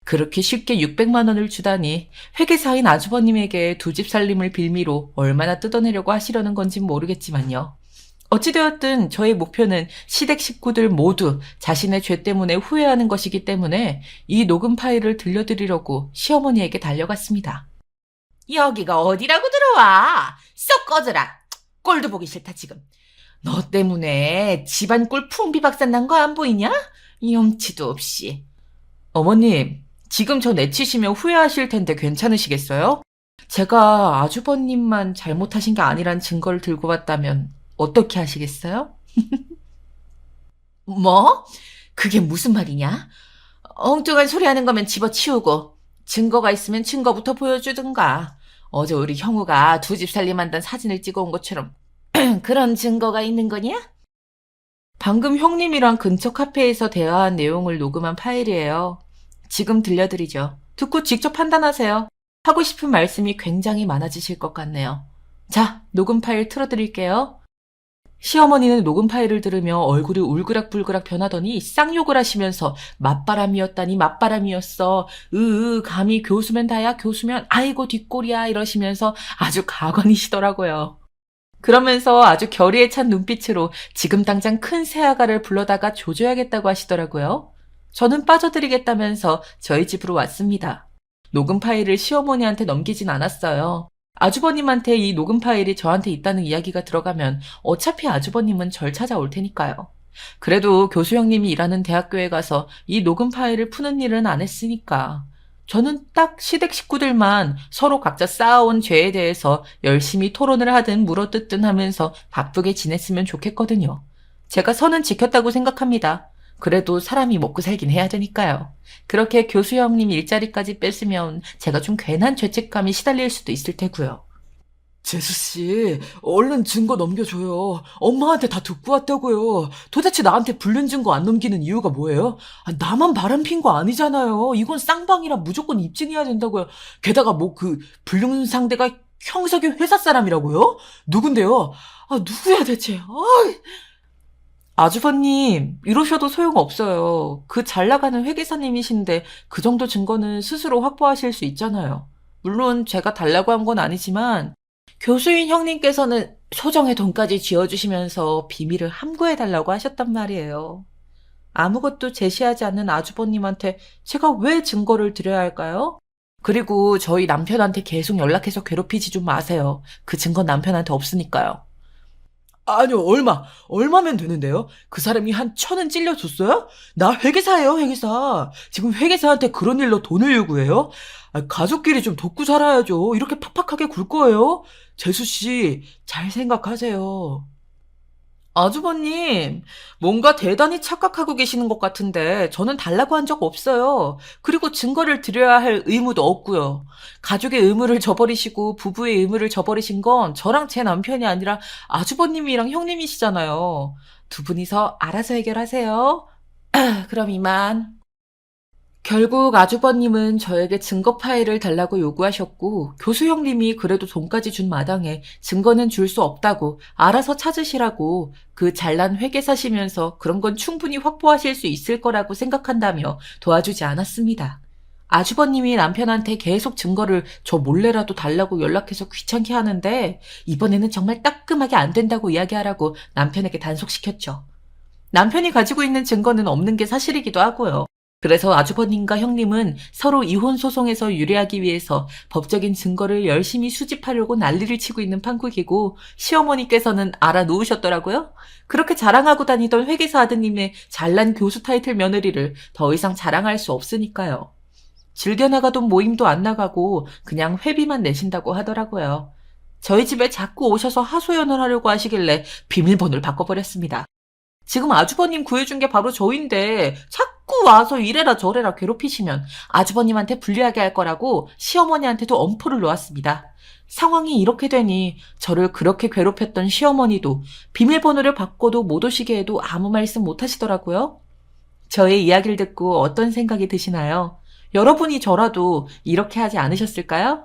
그렇게 쉽게 600만 원을 주다니 회계사인 아주버님에게 두 집 살림을 빌미로 얼마나 뜯어내려고 하시려는 건진 모르겠지만요. 어찌되었든 저의 목표는 시댁 식구들 모두 자신의 죄 때문에 후회하는 것이기 때문에 이 녹음 파일을 들려드리려고 시어머니에게 달려갔습니다. 여기가 어디라고 들어와? 쏙 꺼져라. 꼴도 보기 싫다 지금. 너 때문에 집안 꼴 풍비박산 난 거 안 보이냐? 염치도 없이. 어머님, 지금 저 내치시면 후회하실 텐데 괜찮으시겠어요? 제가 아주버님만 잘못하신 게 아니란 증거를 들고 왔다면 어떻게 하시겠어요? 뭐? 그게 무슨 말이냐? 엉뚱한 소리 하는 거면 집어치우고 증거가 있으면 증거부터 보여주든가. 어제 우리 형우가 두 집 살림한다는 사진을 찍어온 것처럼 그런 증거가 있는 거냐? 방금 형님이랑 근처 카페에서 대화한 내용을 녹음한 파일이에요. 지금 들려드리죠. 듣고 직접 판단하세요. 하고 싶은 말씀이 굉장히 많아지실 것 같네요. 자, 녹음 파일 틀어드릴게요. 시어머니는 녹음 파일을 들으며 얼굴이 울그락불그락 변하더니 쌍욕을 하시면서 맞바람이었다니 맞바람이었어. 감히 교수면 다야 교수면 아이고 뒷골이야 이러시면서 아주 가관이시더라고요. 그러면서 아주 결의에 찬 눈빛으로 지금 당장 큰 새아가를 불러다가 조져야겠다고 하시더라고요. 저는 빠져드리겠다면서 저희 집으로 왔습니다. 녹음 파일을 시어머니한테 넘기진 않았어요. 아주버님한테 이 녹음 파일이 저한테 있다는 이야기가 들어가면 어차피 아주버님은 절 찾아올 테니까요. 그래도 교수 형님이 일하는 대학교에 가서 이 녹음 파일을 푸는 일은 안 했으니까. 저는 딱 시댁 식구들만 서로 각자 쌓아온 죄에 대해서 열심히 토론을 하든 물어뜯든 하면서 바쁘게 지냈으면 좋겠거든요. 제가 선은 지켰다고 생각합니다. 그래도 사람이 먹고 살긴 해야 되니까요. 그렇게 교수 형님 일자리까지 뺐으면 제가 좀 괜한 죄책감이 시달릴 수도 있을 테고요. 재수씨, 얼른 증거 넘겨줘요. 엄마한테 다 듣고 왔다고요. 도대체 나한테 불륜 증거 안 넘기는 이유가 뭐예요? 나만 바람핀 거 아니잖아요. 이건 쌍방이라 무조건 입증해야 된다고요. 게다가 뭐 불륜 상대가 형석이 회사 사람이라고요? 누군데요? 누구야 대체? 아주버님, 이러셔도 소용없어요. 그 잘 나가는 회계사님이신데 그 정도 증거는 스스로 확보하실 수 있잖아요. 물론 제가 달라고 한 건 아니지만 교수인 형님께서는 소정의 돈까지 쥐어주시면서 비밀을 함구해달라고 하셨단 말이에요. 아무것도 제시하지 않는 아주버님한테 제가 왜 증거를 드려야 할까요? 그리고 저희 남편한테 계속 연락해서 괴롭히지 좀 마세요. 그 증거 남편한테 없으니까요. 아니요, 얼마면 되는데요? 그 사람이 한 1,000은 찔려줬어요? 나 회계사예요, 회계사. 지금 회계사한테 그런 일로 돈을 요구해요? 가족끼리 좀 돕고 살아야죠. 이렇게 팍팍하게 굴 거예요? 재수씨, 잘 생각하세요. 아주버님, 뭔가 대단히 착각하고 계시는 것 같은데 저는 달라고 한 적 없어요. 그리고 증거를 드려야 할 의무도 없고요. 가족의 의무를 저버리시고 부부의 의무를 저버리신 건 저랑 제 남편이 아니라 아주버님이랑 형님이시잖아요. 두 분이서 알아서 해결하세요. 그럼 이만. 결국 아주버님은 저에게 증거 파일을 달라고 요구하셨고 교수 형님이 그래도 돈까지 준 마당에 증거는 줄 수 없다고 알아서 찾으시라고 그 잘난 회계사시면서 그런 건 충분히 확보하실 수 있을 거라고 생각한다며 도와주지 않았습니다. 아주버님이 남편한테 계속 증거를 저 몰래라도 달라고 연락해서 귀찮게 하는데 이번에는 정말 따끔하게 안 된다고 이야기하라고 남편에게 단속시켰죠. 남편이 가지고 있는 증거는 없는 게 사실이기도 하고요. 그래서 아주버님과 형님은 서로 이혼 소송에서 유리하기 위해서 법적인 증거를 열심히 수집하려고 난리를 치고 있는 판국이고 시어머니께서는 알아놓으셨더라고요. 그렇게 자랑하고 다니던 회계사 아드님의 잘난 교수 타이틀 며느리를 더 이상 자랑할 수 없으니까요. 즐겨나가던 모임도 안 나가고 그냥 회비만 내신다고 하더라고요. 저희 집에 자꾸 오셔서 하소연을 하려고 하시길래 비밀번호를 바꿔버렸습니다. 지금 아주버님 구해준 게 바로 저인데 자꾸 와서 이래라 저래라 괴롭히시면 아주버님한테 불리하게 할 거라고 시어머니한테도 엄포를 놓았습니다. 상황이 이렇게 되니 저를 그렇게 괴롭혔던 시어머니도 비밀번호를 바꿔도 못 오시게 해도 아무 말씀 못 하시더라고요. 저의 이야기를 듣고 어떤 생각이 드시나요? 여러분이 저라도 이렇게 하지 않으셨을까요?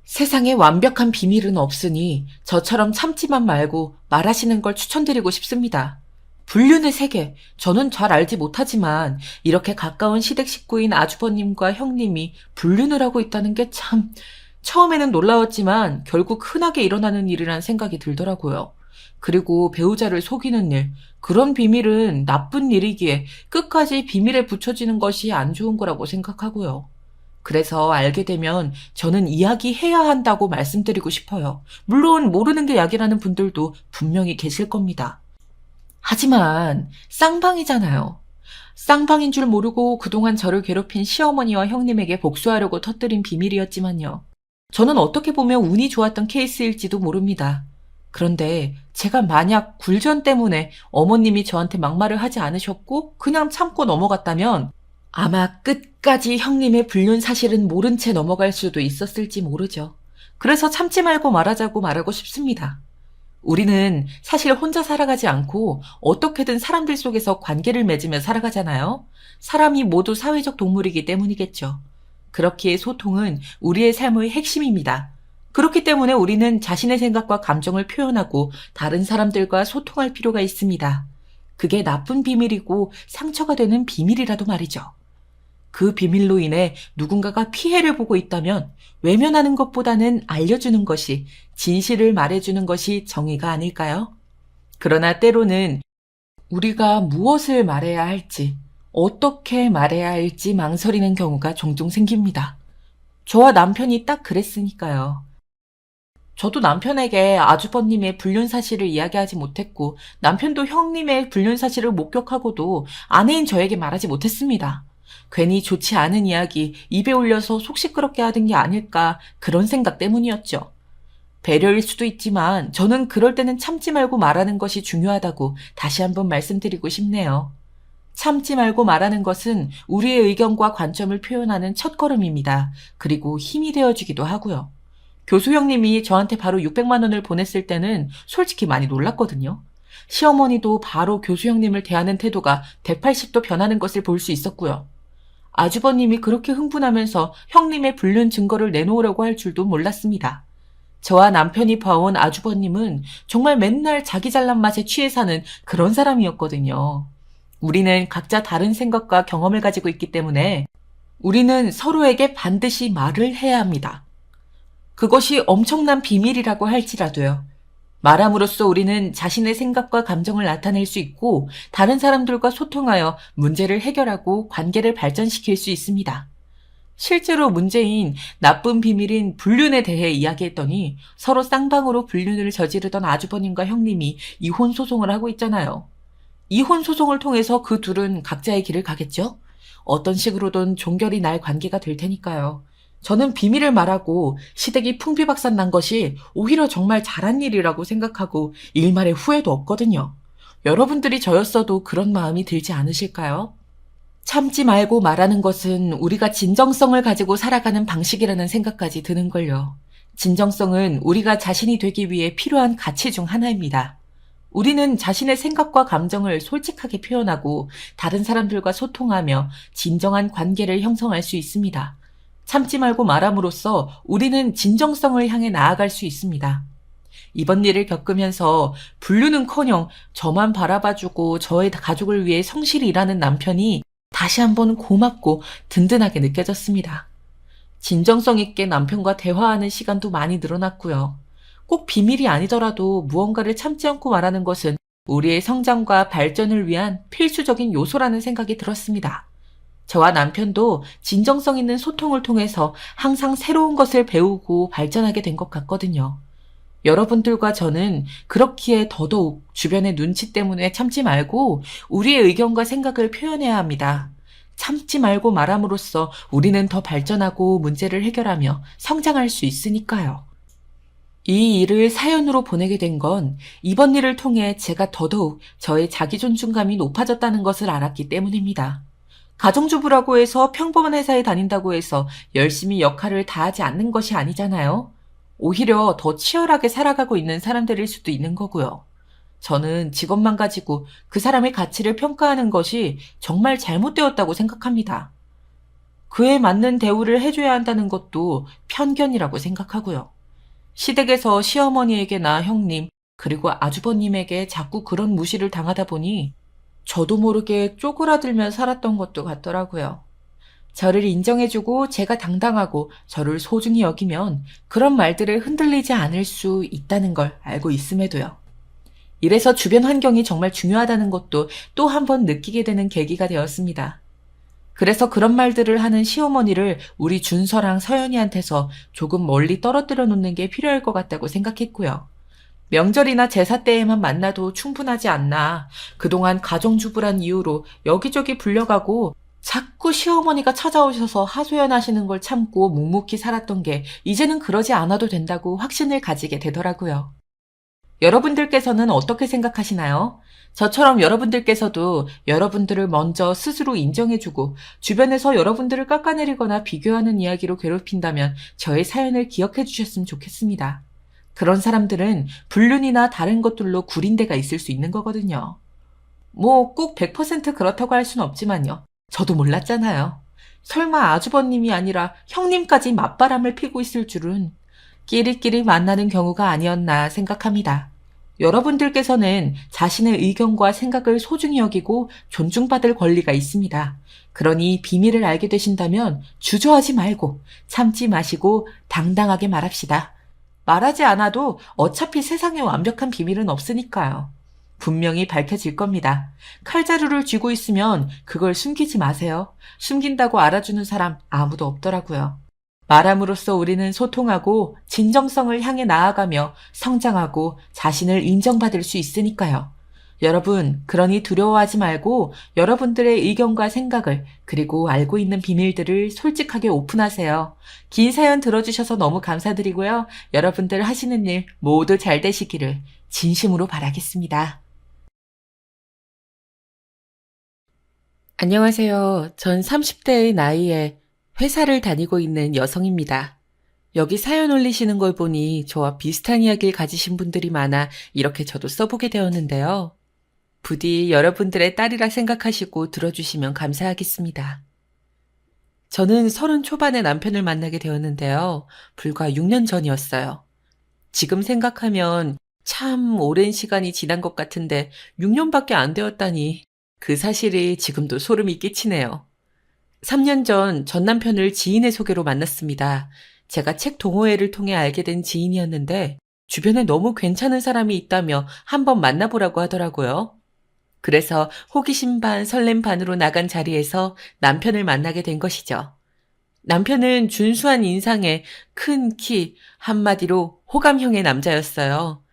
세상에 완벽한 비밀은 없으니 저처럼 참지만 말고 말하시는 걸 추천드리고 싶습니다. 불륜의 세계, 저는 잘 알지 못하지만 이렇게 가까운 시댁 식구인 아주버님과 형님이 불륜을 하고 있다는 게 참, 처음에는 놀라웠지만 결국 흔하게 일어나는 일이란 생각이 들더라고요. 그리고 배우자를 속이는 일, 그런 비밀은 나쁜 일이기에 끝까지 비밀에 붙여지는 것이 안 좋은 거라고 생각하고요. 그래서 알게 되면 저는 이야기해야 한다고 말씀드리고 싶어요. 물론 모르는 게 약이라는 분들도 분명히 계실 겁니다. 하지만 쌍방이잖아요. 쌍방인 줄 모르고 그동안 저를 괴롭힌 시어머니와 형님에게 복수하려고 터뜨린 비밀이었지만요. 저는 어떻게 보면 운이 좋았던 케이스일지도 모릅니다. 그런데 제가 만약 굴전 때문에 어머님이 저한테 막말을 하지 않으셨고 그냥 참고 넘어갔다면 아마 끝까지 형님의 불륜 사실은 모른 채 넘어갈 수도 있었을지 모르죠. 그래서 참지 말고 말하자고 말하고 싶습니다. 우리는 사실 혼자 살아가지 않고 어떻게든 사람들 속에서 관계를 맺으며 살아가잖아요. 사람이 모두 사회적 동물이기 때문이겠죠. 그렇기에 소통은 우리의 삶의 핵심입니다. 그렇기 때문에 우리는 자신의 생각과 감정을 표현하고 다른 사람들과 소통할 필요가 있습니다. 그게 나쁜 비밀이고 상처가 되는 비밀이라도 말이죠. 그 비밀로 인해 누군가가 피해를 보고 있다면 외면하는 것보다는 알려주는 것이, 진실을 말해주는 것이 정의가 아닐까요? 그러나 때로는 우리가 무엇을 말해야 할지, 어떻게 말해야 할지 망설이는 경우가 종종 생깁니다. 저와 남편이 딱 그랬으니까요. 저도 남편에게 아주버님의 불륜 사실을 이야기하지 못했고 남편도 형님의 불륜 사실을 목격하고도 아내인 저에게 말하지 못했습니다. 괜히 좋지 않은 이야기 입에 올려서 속 시끄럽게 하던 게 아닐까 그런 생각 때문이었죠. 배려일 수도 있지만 저는 그럴 때는 참지 말고 말하는 것이 중요하다고 다시 한번 말씀드리고 싶네요. 참지 말고 말하는 것은 우리의 의견과 관점을 표현하는 첫걸음입니다. 그리고 힘이 되어주기도 하고요. 교수 형님이 저한테 바로 600만 원을 보냈을 때는 솔직히 많이 놀랐거든요. 시어머니도 바로 교수 형님을 대하는 태도가 180도 변하는 것을 볼 수 있었고요. 아주버님이 그렇게 흥분하면서 형님의 불륜 증거를 내놓으려고 할 줄도 몰랐습니다. 저와 남편이 봐온 아주버님은 정말 맨날 자기 잘난 맛에 취해 사는 그런 사람이었거든요. 우리는 각자 다른 생각과 경험을 가지고 있기 때문에 우리는 서로에게 반드시 말을 해야 합니다. 그것이 엄청난 비밀이라고 할지라도요. 말함으로써 우리는 자신의 생각과 감정을 나타낼 수 있고 다른 사람들과 소통하여 문제를 해결하고 관계를 발전시킬 수 있습니다. 실제로 문제인 나쁜 비밀인 불륜에 대해 이야기했더니 서로 쌍방으로 불륜을 저지르던 아주버님과 형님이 이혼 소송을 하고 있잖아요. 이혼 소송을 통해서 그 둘은 각자의 길을 가겠죠? 어떤 식으로든 종결이 날 관계가 될 테니까요. 저는 비밀을 말하고 시댁이 풍비박산 난 것이 오히려 정말 잘한 일이라고 생각하고 일말의 후회도 없거든요. 여러분들이 저였어도 그런 마음이 들지 않으실까요? 참지 말고 말하는 것은 우리가 진정성을 가지고 살아가는 방식이라는 생각까지 드는걸요. 진정성은 우리가 자신이 되기 위해 필요한 가치 중 하나입니다. 우리는 자신의 생각과 감정을 솔직하게 표현하고 다른 사람들과 소통하며 진정한 관계를 형성할 수 있습니다. 참지 말고 말함으로써 우리는 진정성을 향해 나아갈 수 있습니다. 이번 일을 겪으면서 불륜은커녕 저만 바라봐주고 저의 가족을 위해 성실히 일하는 남편이 다시 한번 고맙고 든든하게 느껴졌습니다. 진정성 있게 남편과 대화하는 시간도 많이 늘어났고요. 꼭 비밀이 아니더라도 무언가를 참지 않고 말하는 것은 우리의 성장과 발전을 위한 필수적인 요소라는 생각이 들었습니다. 저와 남편도 진정성 있는 소통을 통해서 항상 새로운 것을 배우고 발전하게 된 것 같거든요. 여러분들과 저는 그렇기에 더더욱 주변의 눈치 때문에 참지 말고 우리의 의견과 생각을 표현해야 합니다. 참지 말고 말함으로써 우리는 더 발전하고 문제를 해결하며 성장할 수 있으니까요. 이 일을 사연으로 보내게 된 건 이번 일을 통해 제가 더더욱 저의 자기존중감이 높아졌다는 것을 알았기 때문입니다. 가정주부라고 해서 평범한 회사에 다닌다고 해서 열심히 역할을 다하지 않는 것이 아니잖아요. 오히려 더 치열하게 살아가고 있는 사람들일 수도 있는 거고요. 저는 직업만 가지고 그 사람의 가치를 평가하는 것이 정말 잘못되었다고 생각합니다. 그에 맞는 대우를 해줘야 한다는 것도 편견이라고 생각하고요. 시댁에서 시어머니에게나 형님, 그리고 아주버님에게 자꾸 그런 무시를 당하다 보니 저도 모르게 쪼그라들며 살았던 것도 같더라고요. 저를 인정해주고 제가 당당하고 저를 소중히 여기면 그런 말들을 흔들리지 않을 수 있다는 걸 알고 있음에도요. 이래서 주변 환경이 정말 중요하다는 것도 또 한 번 느끼게 되는 계기가 되었습니다. 그래서 그런 말들을 하는 시어머니를 우리 준서랑 서연이한테서 조금 멀리 떨어뜨려 놓는 게 필요할 것 같다고 생각했고요. 명절이나 제사 때에만 만나도 충분하지 않나. 그동안 가정주부란 이유로 여기저기 불려가고 자꾸 시어머니가 찾아오셔서 하소연하시는 걸 참고 묵묵히 살았던 게 이제는 그러지 않아도 된다고 확신을 가지게 되더라고요. 여러분들께서는 어떻게 생각하시나요? 저처럼 여러분들께서도 여러분들을 먼저 스스로 인정해주고 주변에서 여러분들을 깎아내리거나 비교하는 이야기로 괴롭힌다면 저의 사연을 기억해 주셨으면 좋겠습니다. 그런 사람들은 불륜이나 다른 것들로 구린 데가 있을 수 있는 거거든요. 뭐 꼭 100% 그렇다고 할 순 없지만요. 저도 몰랐잖아요. 설마 아주버님이 아니라 형님까지 맞바람을 피고 있을 줄은 끼리끼리 만나는 경우가 아니었나 생각합니다. 여러분들께서는 자신의 의견과 생각을 소중히 여기고 존중받을 권리가 있습니다. 그러니 비밀을 알게 되신다면 주저하지 말고 참지 마시고 당당하게 말합시다. 말하지 않아도 어차피 세상에 완벽한 비밀은 없으니까요. 분명히 밝혀질 겁니다. 칼자루를 쥐고 있으면 그걸 숨기지 마세요. 숨긴다고 알아주는 사람 아무도 없더라고요. 말함으로써 우리는 소통하고 진정성을 향해 나아가며 성장하고 자신을 인정받을 수 있으니까요. 여러분, 그러니 두려워하지 말고 여러분들의 의견과 생각을 그리고 알고 있는 비밀들을 솔직하게 오픈하세요. 긴 사연 들어주셔서 너무 감사드리고요. 여러분들 하시는 일 모두 잘 되시기를 진심으로 바라겠습니다. 안녕하세요. 전 30대의 나이에 회사를 다니고 있는 여성입니다. 여기 사연 올리시는 걸 보니 저와 비슷한 이야기를 가지신 분들이 많아 이렇게 저도 써보게 되었는데요. 부디 여러분들의 딸이라 생각하시고 들어주시면 감사하겠습니다. 저는 30 초반에 남편을 만나게 되었는데요. 불과 6년 전이었어요. 지금 생각하면 참 오랜 시간이 지난 것 같은데 6년밖에 안 되었다니 그 사실이 지금도 소름이 끼치네요. 3년 전 남편을 지인의 소개로 만났습니다. 제가 책 동호회를 통해 알게 된 지인이었는데 주변에 너무 괜찮은 사람이 있다며 한번 만나보라고 하더라고요. 그래서 호기심 반 설렘 반으로 나간 자리에서 남편을 만나게 된 것이죠. 남편은 준수한 인상에 큰 키, 한마디로 호감형의 남자였어요.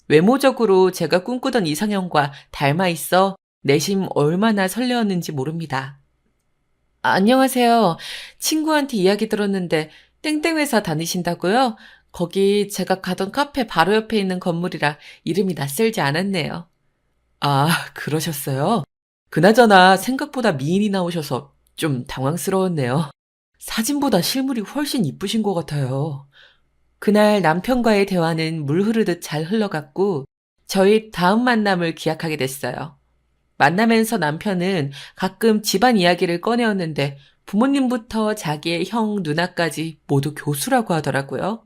외모적으로 제가 꿈꾸던 이상형과 닮아 있어 내심 얼마나 설레었는지 모릅니다. 안녕하세요. 친구한테 이야기 들었는데 땡땡 회사 다니신다고요? 거기 제가 가던 카페 바로 옆에 있는 건물이라 이름이 낯설지 않았네요. 아, 그러셨어요? 그나저나 생각보다 미인이 나오셔서 좀 당황스러웠네요. 사진보다 실물이 훨씬 이쁘신 것 같아요. 그날 남편과의 대화는 물 흐르듯 잘 흘러갔고 저희 다음 만남을 기약하게 됐어요. 만나면서 남편은 가끔 집안 이야기를 꺼내었는데 부모님부터 자기의 형, 누나까지 모두 교수라고 하더라고요.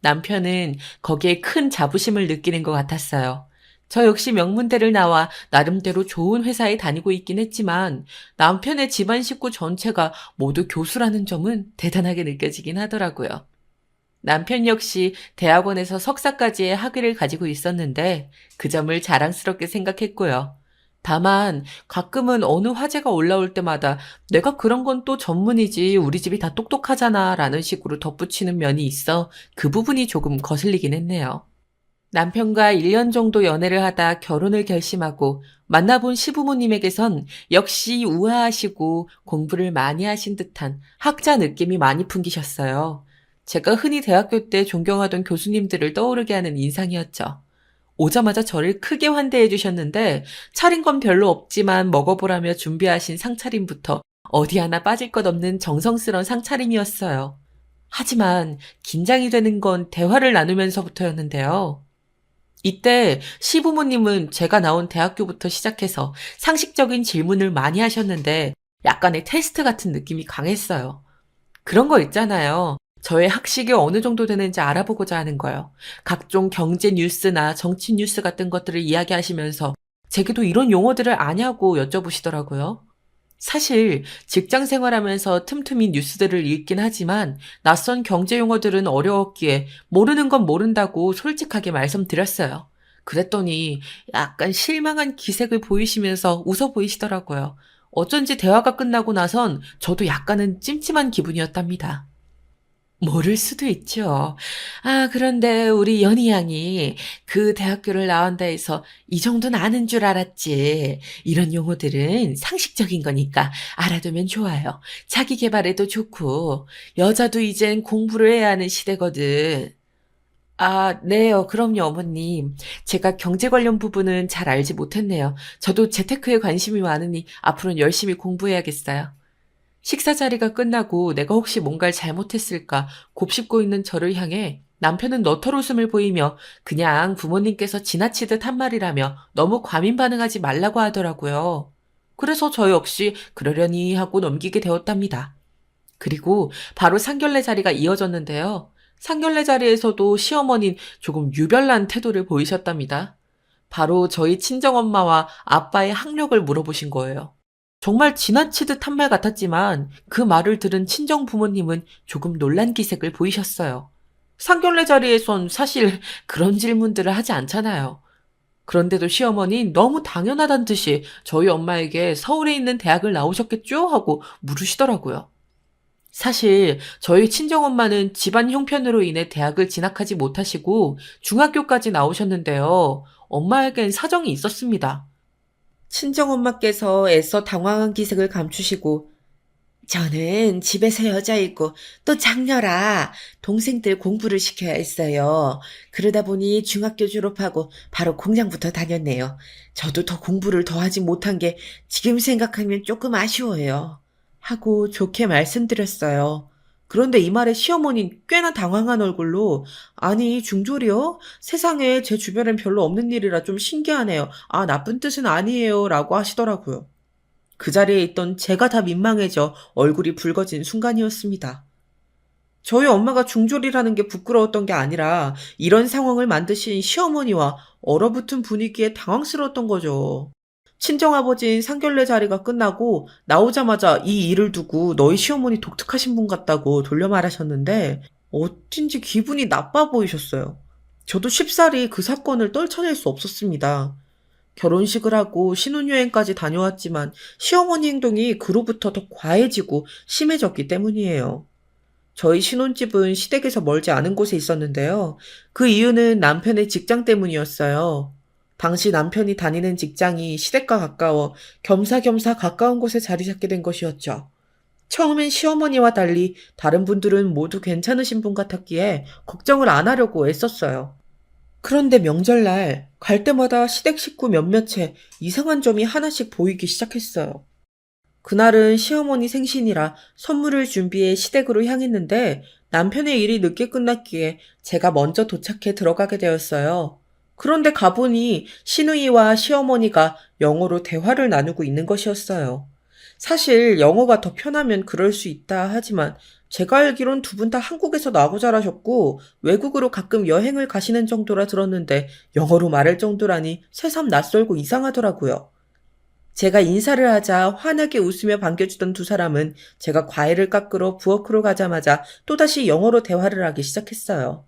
남편은 거기에 큰 자부심을 느끼는 것 같았어요. 저 역시 명문대를 나와 나름대로 좋은 회사에 다니고 있긴 했지만 남편의 집안 식구 전체가 모두 교수라는 점은 대단하게 느껴지긴 하더라고요. 남편 역시 대학원에서 석사까지의 학위를 가지고 있었는데 그 점을 자랑스럽게 생각했고요. 다만 가끔은 어느 화제가 올라올 때마다 내가 그런 건 또 전문이지 우리 집이 다 똑똑하잖아 라는 식으로 덧붙이는 면이 있어 그 부분이 조금 거슬리긴 했네요. 남편과 1년 정도 연애를 하다 결혼을 결심하고 만나본 시부모님에게선 역시 우아하시고 공부를 많이 하신 듯한 학자 느낌이 많이 풍기셨어요. 제가 흔히 대학교 때 존경하던 교수님들을 떠오르게 하는 인상이었죠. 오자마자 저를 크게 환대해 주셨는데 차린 건 별로 없지만 먹어보라며 준비하신 상차림부터 어디 하나 빠질 것 없는 정성스러운 상차림이었어요. 하지만 긴장이 되는 건 대화를 나누면서부터였는데요. 이때 시부모님은 제가 나온 대학교부터 시작해서 상식적인 질문을 많이 하셨는데 약간의 테스트 같은 느낌이 강했어요. 그런 거 있잖아요. 저의 학식이 어느 정도 되는지 알아보고자 하는 거요. 각종 경제 뉴스나 정치 뉴스 같은 것들을 이야기하시면서 제게도 이런 용어들을 아냐고 여쭤보시더라고요. 사실 직장 생활하면서 틈틈이 뉴스들을 읽긴 하지만 낯선 경제 용어들은 어려웠기에 모르는 건 모른다고 솔직하게 말씀드렸어요. 그랬더니 약간 실망한 기색을 보이시면서 웃어 보이시더라고요. 어쩐지 대화가 끝나고 나선 저도 약간은 찜찜한 기분이었답니다. 모를 수도 있죠. 아, 그런데 우리 연희 양이 그 대학교를 나온다 해서 이 정도는 아는 줄 알았지. 이런 용어들은 상식적인 거니까 알아두면 좋아요. 자기 개발에도 좋고, 여자도 이젠 공부를 해야 하는 시대거든. 아, 네요. 그럼요, 어머님. 제가 경제 관련 부분은 잘 알지 못했네요. 저도 재테크에 관심이 많으니 앞으로는 열심히 공부해야겠어요. 식사 자리가 끝나고 내가 혹시 뭔가를 잘못했을까 곱씹고 있는 저를 향해 남편은 너털 웃음을 보이며 그냥 부모님께서 지나치듯 한 말이라며 너무 과민 반응하지 말라고 하더라고요. 그래서 저 역시 그러려니 하고 넘기게 되었답니다. 그리고 바로 상견례 자리가 이어졌는데요. 상견례 자리에서도 시어머니는 조금 유별난 태도를 보이셨답니다. 바로 저희 친정엄마와 아빠의 학력을 물어보신 거예요. 정말 지나치듯 한 말 같았지만 그 말을 들은 친정 부모님은 조금 놀란 기색을 보이셨어요. 상견례 자리에선 사실 그런 질문들을 하지 않잖아요. 그런데도 시어머니는 너무 당연하단 듯이 저희 엄마에게 서울에 있는 대학을 나오셨겠죠? 하고 물으시더라고요. 사실 저희 친정엄마는 집안 형편으로 인해 대학을 진학하지 못하시고 중학교까지 나오셨는데요. 엄마에겐 사정이 있었습니다. 친정엄마께서 애써 당황한 기색을 감추시고 저는 집에서 여자이고 또 장녀라 동생들 공부를 시켜야 했어요. 그러다 보니 중학교 졸업하고 바로 공장부터 다녔네요. 저도 더 공부를 더 하지 못한 게 지금 생각하면 조금 아쉬워요. 하고 좋게 말씀드렸어요. 그런데 이 말에 시어머니는 꽤나 당황한 얼굴로 아니 중졸이요? 세상에 제 주변엔 별로 없는 일이라 좀 신기하네요. 아 나쁜 뜻은 아니에요 라고 하시더라고요. 그 자리에 있던 제가 다 민망해져 얼굴이 붉어진 순간이었습니다. 저희 엄마가 중졸이라는 게 부끄러웠던 게 아니라 이런 상황을 만드신 시어머니와 얼어붙은 분위기에 당황스러웠던 거죠. 친정아버지인 상견례 자리가 끝나고 나오자마자 이 일을 두고 너희 시어머니 독특하신 분 같다고 돌려 말하셨는데 어쩐지 기분이 나빠 보이셨어요. 저도 쉽사리 그 사건을 떨쳐낼 수 없었습니다. 결혼식을 하고 신혼여행까지 다녀왔지만 시어머니 행동이 그로부터 더 과해지고 심해졌기 때문이에요. 저희 신혼집은 시댁에서 멀지 않은 곳에 있었는데요. 그 이유는 남편의 직장 때문이었어요. 당시 남편이 다니는 직장이 시댁과 가까워 겸사겸사 가까운 곳에 자리 잡게 된 것이었죠. 처음엔 시어머니와 달리 다른 분들은 모두 괜찮으신 분 같았기에 걱정을 안 하려고 애썼어요. 그런데 명절날 갈 때마다 시댁 식구 몇몇에 이상한 점이 하나씩 보이기 시작했어요. 그날은 시어머니 생신이라 선물을 준비해 시댁으로 향했는데 남편의 일이 늦게 끝났기에 제가 먼저 도착해 들어가게 되었어요. 그런데 가보니 시누이와 시어머니가 영어로 대화를 나누고 있는 것이었어요. 사실 영어가 더 편하면 그럴 수 있다 하지만 제가 알기론 두 분 다 한국에서 나고 자라셨고 외국으로 가끔 여행을 가시는 정도라 들었는데 영어로 말할 정도라니 새삼 낯설고 이상하더라고요. 제가 인사를 하자 환하게 웃으며 반겨주던 두 사람은 제가 과일을 깎으러 부엌으로 가자마자 또다시 영어로 대화를 하기 시작했어요.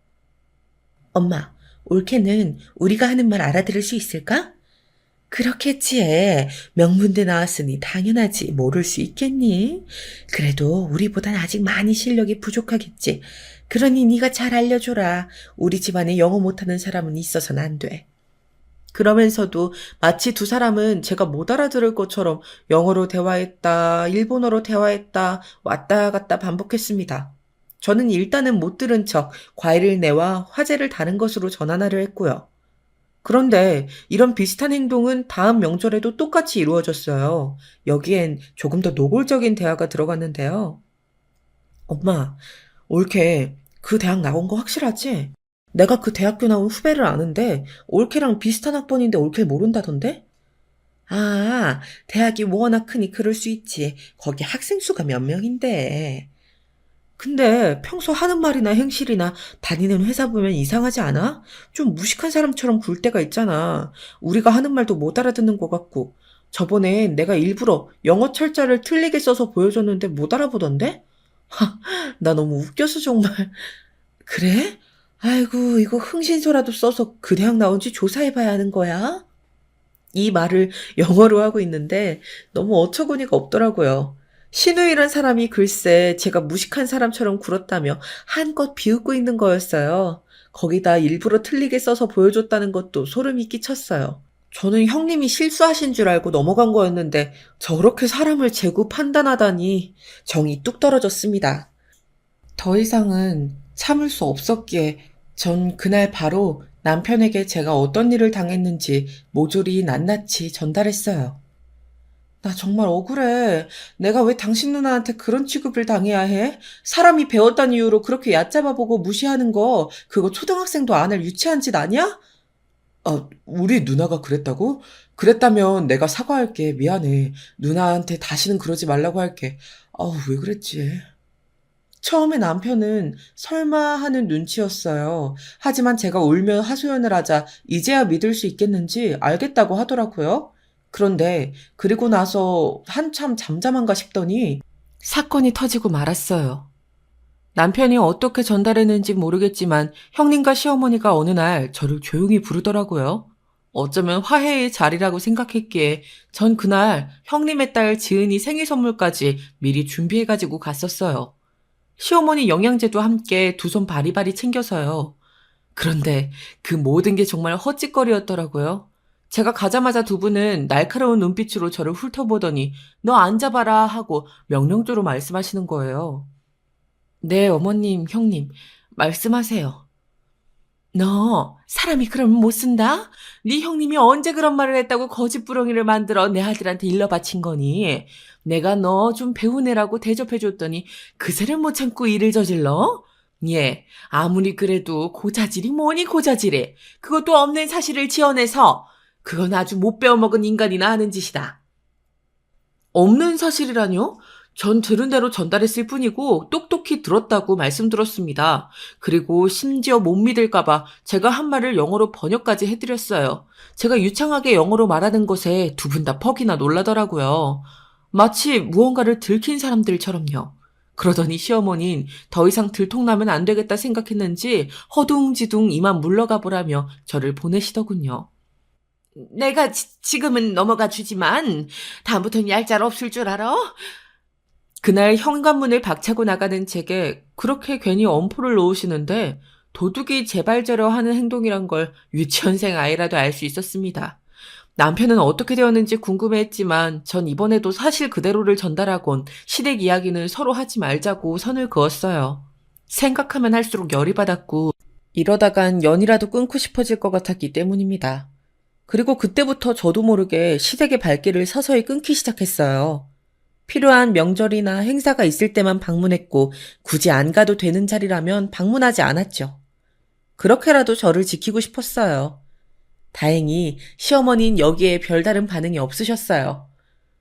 엄마, 올케는 우리가 하는 말 알아들을 수 있을까? 그렇겠지. 명문대 나왔으니 당연하지. 모를 수 있겠니? 그래도 우리보단 아직 많이 실력이 부족하겠지. 그러니 네가 잘 알려줘라. 우리 집안에 영어 못하는 사람은 있어서는 안 돼. 그러면서도 마치 두 사람은 제가 못 알아들을 것처럼 영어로 대화했다, 일본어로 대화했다, 왔다 갔다 반복했습니다. 저는 일단은 못 들은 척 과일을 내와 화제를 다른 것으로 전환하려 했고요. 그런데 이런 비슷한 행동은 다음 명절에도 똑같이 이루어졌어요. 여기엔 조금 더 노골적인 대화가 들어갔는데요. 엄마, 올케 그 대학 나온 거 확실하지? 내가 그 대학교 나온 후배를 아는데 올케랑 비슷한 학번인데 올케를 모른다던데? 아, 대학이 워낙 크니 그럴 수 있지. 거기 학생 수가 몇 명인데. 근데 평소 하는 말이나 행실이나 다니는 회사 보면 이상하지 않아? 좀 무식한 사람처럼 굴 때가 있잖아. 우리가 하는 말도 못 알아듣는 것 같고. 저번에 내가 일부러 영어 철자를 틀리게 써서 보여줬는데 못 알아보던데? 나 너무 웃겨서 정말. 그래? 아이고, 이거 흥신소라도 써서 그 대학 나온지 조사해봐야 하는 거야? 이 말을 영어로 하고 있는데 너무 어처구니가 없더라고요. 신우이란 사람이 글쎄 제가 무식한 사람처럼 굴었다며 한껏 비웃고 있는 거였어요. 거기다 일부러 틀리게 써서 보여줬다는 것도 소름이 끼쳤어요. 저는 형님이 실수하신 줄 알고 넘어간 거였는데 저렇게 사람을 재고 판단하다니 정이 뚝 떨어졌습니다. 더 이상은 참을 수 없었기에 전 그날 바로 남편에게 제가 어떤 일을 당했는지 모조리 낱낱이 전달했어요. 나 정말 억울해. 내가 왜 당신 누나한테 그런 취급을 당해야 해? 사람이 배웠다는 이유로 그렇게 얕잡아보고 무시하는 거, 그거 초등학생도 안 할 유치한 짓 아니야? 우리 누나가 그랬다고? 그랬다면 내가 사과할게. 미안해. 누나한테 다시는 그러지 말라고 할게. 왜 그랬지? 처음에 남편은 설마 하는 눈치였어요. 하지만 제가 울며 하소연을 하자 이제야 믿을 수 있겠는지 알겠다고 하더라고요. 그런데 그리고 나서 한참 잠잠한가 싶더니 사건이 터지고 말았어요. 남편이 어떻게 전달했는지 모르겠지만 형님과 시어머니가 어느 날 저를 조용히 부르더라고요. 어쩌면 화해의 자리라고 생각했기에 전 그날 형님의 딸 지은이 생일 선물까지 미리 준비해가지고 갔었어요. 시어머니 영양제도 함께 두 손 바리바리 챙겨서요. 그런데 그 모든 게 정말 헛짓거리였더라고요. 제가 가자마자 두 분은 날카로운 눈빛으로 저를 훑어보더니 너 앉아봐라 하고 명령조로 말씀하시는 거예요. 네, 어머님, 형님, 말씀하세요. 너 사람이 그러면 못 쓴다? 네 형님이 언제 그런 말을 했다고 거짓부렁이를 만들어 내 아들한테 일러 바친 거니? 내가 너 좀 배운 애라고 대접해줬더니 그새를 못 참고 일을 저질러? 예, 아무리 그래도 고자질이 뭐니 고자질해. 그것도 없는 사실을 지어내서 그건 아주 못 배워먹은 인간이나 하는 짓이다. 없는 사실이라뇨? 전 들은 대로 전달했을 뿐이고 똑똑히 들었다고 말씀드렸습니다. 그리고 심지어 못 믿을까봐 제가 한 말을 영어로 번역까지 해드렸어요. 제가 유창하게 영어로 말하는 것에 두 분 다 퍽이나 놀라더라고요. 마치 무언가를 들킨 사람들처럼요. 그러더니 시어머니는 더 이상 들통나면 안 되겠다 생각했는지 허둥지둥 이만 물러가 보라며 저를 보내시더군요. 내가 지금은 넘어가 주지만 다음부터는 얄짤 없을 줄 알아? 그날 현관문을 박차고 나가는 제게 그렇게 괜히 엄포를 놓으시는데 도둑이 재발저려 하는 행동이란 걸 유치원생 아이라도 알 수 있었습니다. 남편은 어떻게 되었는지 궁금해했지만 전 이번에도 사실 그대로를 전달하곤 시댁 이야기는 서로 하지 말자고 선을 그었어요. 생각하면 할수록 열이 받았고 이러다간 연이라도 끊고 싶어질 것 같았기 때문입니다. 그리고 그때부터 저도 모르게 시댁의 발길을 서서히 끊기 시작했어요. 필요한 명절이나 행사가 있을 때만 방문했고 굳이 안 가도 되는 자리라면 방문하지 않았죠. 그렇게라도 저를 지키고 싶었어요. 다행히 시어머니는 여기에 별다른 반응이 없으셨어요.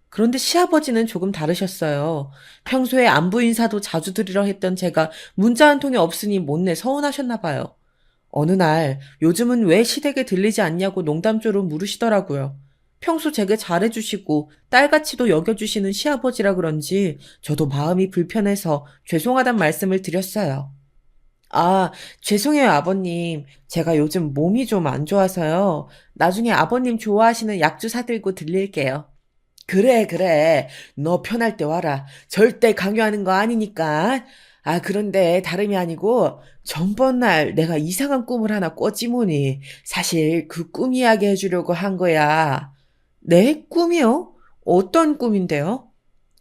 그런데 시아버지는 조금 다르셨어요. 평소에 안부 인사도 자주 드리려 했던 제가 문자 한 통이 없으니 못내 서운하셨나 봐요. 어느 날 요즘은 왜 시댁에 들리지 않냐고 농담조로 물으시더라고요. 평소 제게 잘해주시고 딸같이도 여겨주시는 시아버지라 그런지 저도 마음이 불편해서 죄송하단 말씀을 드렸어요. 죄송해요, 아버님. 제가 요즘 몸이 좀 안 좋아서요. 나중에 아버님 좋아하시는 약주 사들고 들릴게요. 그래. 너 편할 때 와라. 절대 강요하는 거 아니니까. 그런데 다름이 아니고 전번 날 내가 이상한 꿈을 하나 꿨지 뭐니. 사실 그 꿈 이야기 해주려고 한 거야. 네? 꿈이요? 어떤 꿈인데요?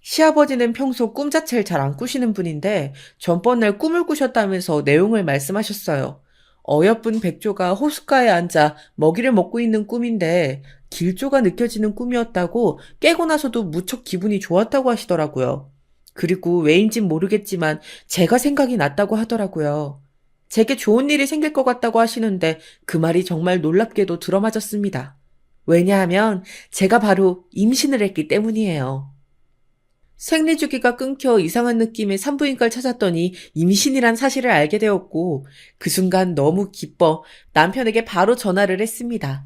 시아버지는 평소 꿈 자체를 잘 안 꾸시는 분인데 전번 날 꿈을 꾸셨다면서 내용을 말씀하셨어요. 어여쁜 백조가 호숫가에 앉아 먹이를 먹고 있는 꿈인데 길조가 느껴지는 꿈이었다고 깨고 나서도 무척 기분이 좋았다고 하시더라고요. 그리고 왜인진 모르겠지만 제가 생각이 났다고 하더라고요. 제게 좋은 일이 생길 것 같다고 하시는데 그 말이 정말 놀랍게도 들어맞았습니다. 왜냐하면 제가 바로 임신을 했기 때문이에요. 생리주기가 끊겨 이상한 느낌의 산부인과를 찾았더니 임신이란 사실을 알게 되었고 그 순간 너무 기뻐 남편에게 바로 전화를 했습니다.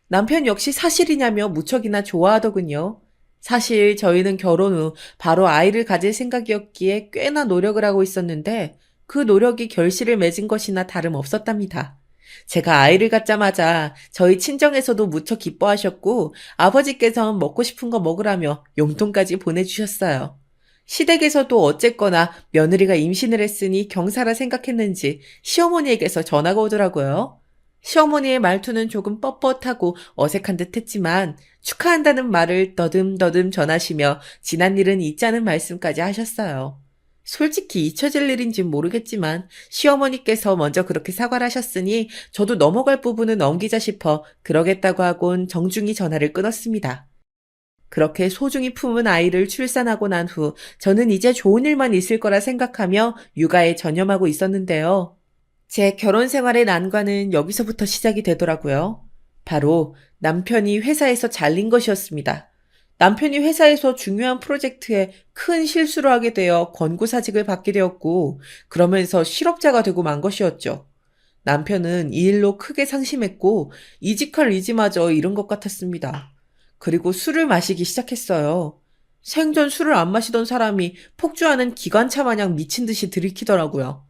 남편 역시 사실이냐며 무척이나 좋아하더군요. 사실 저희는 결혼 후 바로 아이를 가질 생각이었기에 꽤나 노력을 하고 있었는데 그 노력이 결실을 맺은 것이나 다름없었답니다. 제가 아이를 갖자마자 저희 친정에서도 무척 기뻐하셨고 아버지께서는 먹고 싶은 거 먹으라며 용돈까지 보내주셨어요. 시댁에서도 어쨌거나 며느리가 임신을 했으니 경사라 생각했는지 시어머니에게서 전화가 오더라고요. 시어머니의 말투는 조금 뻣뻣하고 어색한 듯 했지만 축하한다는 말을 더듬더듬 전하시며 지난 일은 잊자는 말씀까지 하셨어요. 솔직히 잊혀질 일인진 모르겠지만 시어머니께서 먼저 그렇게 사과를 하셨으니 저도 넘어갈 부분은 넘기자 싶어 그러겠다고 하곤 정중히 전화를 끊었습니다. 그렇게 소중히 품은 아이를 출산하고 난 후 저는 이제 좋은 일만 있을 거라 생각하며 육아에 전념하고 있었는데요. 제 결혼 생활의 난관은 여기서부터 시작이 되더라고요. 바로 남편이 회사에서 잘린 것이었습니다. 남편이 회사에서 중요한 프로젝트에 큰 실수를 하게 되어 권고사직을 받게 되었고 그러면서 실업자가 되고 만 것이었죠. 남편은 이 일로 크게 상심했고 이직할 의지마저 잃은 것 같았습니다. 그리고 술을 마시기 시작했어요. 생전 술을 안 마시던 사람이 폭주하는 기관차 마냥 미친 듯이 들이키더라고요.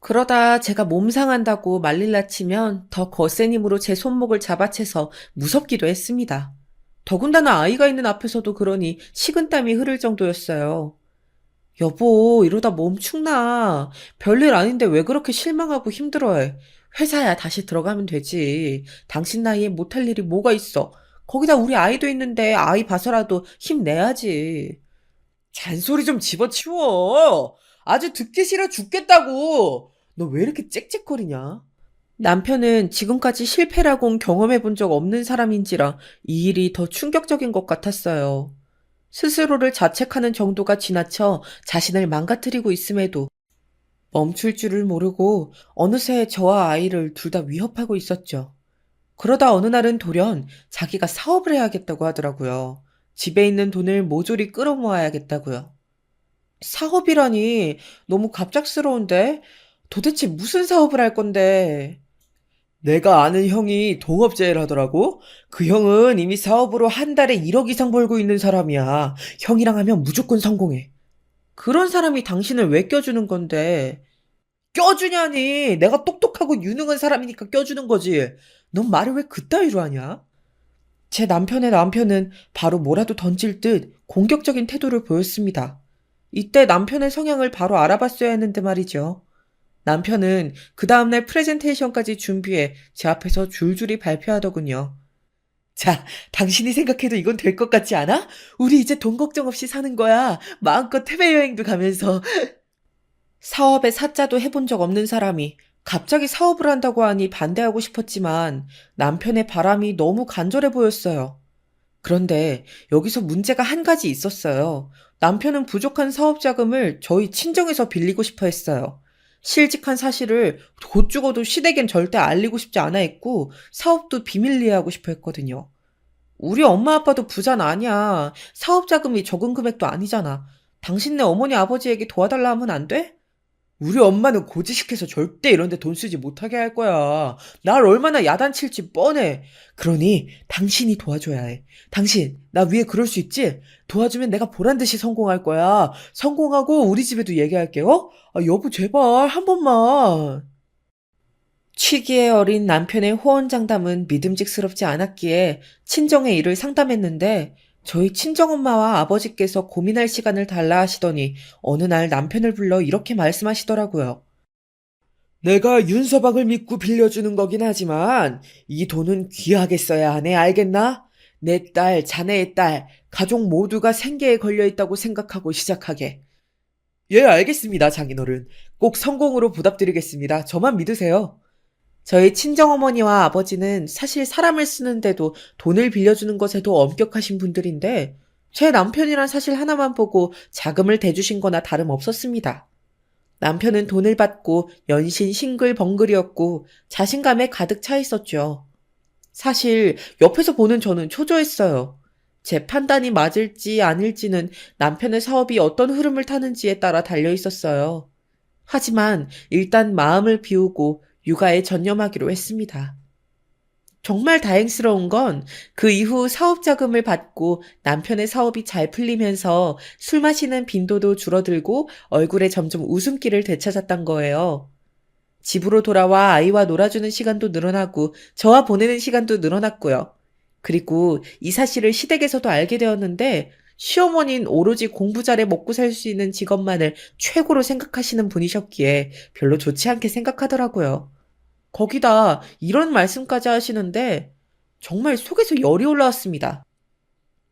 그러다 제가 몸 상한다고 말릴라 치면 더 거센 힘으로 제 손목을 잡아채서 무섭기도 했습니다. 더군다나 아이가 있는 앞에서도 그러니 식은땀이 흐를 정도였어요. 여보, 이러다 몸 축나. 별일 아닌데 왜 그렇게 실망하고 힘들어해. 회사야 다시 들어가면 되지. 당신 나이에 못할 일이 뭐가 있어. 거기다 우리 아이도 있는데 아이 봐서라도 힘내야지. 잔소리 좀 집어치워. 아주 듣기 싫어 죽겠다고. 너 왜 이렇게 짹짹거리냐? 남편은 지금까지 실패라곤 경험해 본 적 없는 사람인지라 이 일이 더 충격적인 것 같았어요. 스스로를 자책하는 정도가 지나쳐 자신을 망가뜨리고 있음에도 멈출 줄을 모르고 어느새 저와 아이를 둘 다 위협하고 있었죠. 그러다 어느 날은 돌연 자기가 사업을 해야겠다고 하더라고요. 집에 있는 돈을 모조리 끌어모아야겠다고요. 사업이라니 너무 갑작스러운데? 도대체 무슨 사업을 할 건데? 내가 아는 형이 동업자를 하더라고? 그 형은 이미 사업으로 한 달에 1억 이상 벌고 있는 사람이야. 형이랑 하면 무조건 성공해. 그런 사람이 당신을 왜 껴주는 건데? 껴주냐니! 내가 똑똑하고 유능한 사람이니까 껴주는 거지. 넌 말을 왜 그따위로 하냐? 제 남편은 바로 뭐라도 던질 듯 공격적인 태도를 보였습니다. 이때 남편의 성향을 바로 알아봤어야 했는데 말이죠. 남편은 그 다음날 프레젠테이션까지 준비해 제 앞에서 줄줄이 발표하더군요. 자, 당신이 생각해도 이건 될 것 같지 않아? 우리 이제 돈 걱정 없이 사는 거야. 마음껏 해외여행도 가면서. 사업에 사자도 해본 적 없는 사람이 갑자기 사업을 한다고 하니 반대하고 싶었지만 남편의 바람이 너무 간절해 보였어요. 그런데 여기서 문제가 한 가지 있었어요. 남편은 부족한 사업 자금을 저희 친정에서 빌리고 싶어 했어요. 실직한 사실을 곧 죽어도 시댁엔 절대 알리고 싶지 않아 했고 사업도 비밀리에 하고 싶어 했거든요. 우리 엄마 아빠도 부자는 아니야. 사업 자금이 적은 금액도 아니잖아. 당신네 어머니 아버지에게 도와달라 하면 안 돼? 우리 엄마는 고지식해서 절대 이런 데 돈 쓰지 못하게 할 거야. 날 얼마나 야단칠지 뻔해. 그러니 당신이 도와줘야 해. 당신, 나 위에 그럴 수 있지? 도와주면 내가 보란듯이 성공할 거야. 성공하고 우리 집에도 얘기할게요. 아, 여보 제발 한 번만. 취기에 어린 남편의 호언장담은 믿음직스럽지 않았기에 친정의 일을 상담했는데 저희 친정엄마와 아버지께서 고민할 시간을 달라 하시더니 어느 날 남편을 불러 이렇게 말씀하시더라고요. 내가 윤서방을 믿고 빌려주는 거긴 하지만 이 돈은 귀하게 써야 하네, 알겠나? 내 딸, 자네의 딸, 가족 모두가 생계에 걸려있다고 생각하고 시작하게. 예, 알겠습니다, 장인어른. 꼭 성공으로 보답드리겠습니다. 저만 믿으세요. 저희 친정어머니와 아버지는 사실 사람을 쓰는데도 돈을 빌려주는 것에도 엄격하신 분들인데 제 남편이란 사실 하나만 보고 자금을 대주신 거나 다름없었습니다. 남편은 돈을 받고 연신 싱글벙글이었고 자신감에 가득 차 있었죠. 사실 옆에서 보는 저는 초조했어요. 제 판단이 맞을지 아닐지는 남편의 사업이 어떤 흐름을 타는지에 따라 달려 있었어요. 하지만 일단 마음을 비우고 육아에 전념하기로 했습니다. 정말 다행스러운 건 그 이후 사업 자금을 받고 남편의 사업이 잘 풀리면서 술 마시는 빈도도 줄어들고 얼굴에 점점 웃음기를 되찾았던 거예요. 집으로 돌아와 아이와 놀아주는 시간도 늘어나고 저와 보내는 시간도 늘어났고요. 그리고 이 사실을 시댁에서도 알게 되었는데 시어머니는 오로지 공부 잘해 먹고 살 수 있는 직업만을 최고로 생각하시는 분이셨기에 별로 좋지 않게 생각하더라고요. 거기다 이런 말씀까지 하시는데 정말 속에서 열이 올라왔습니다.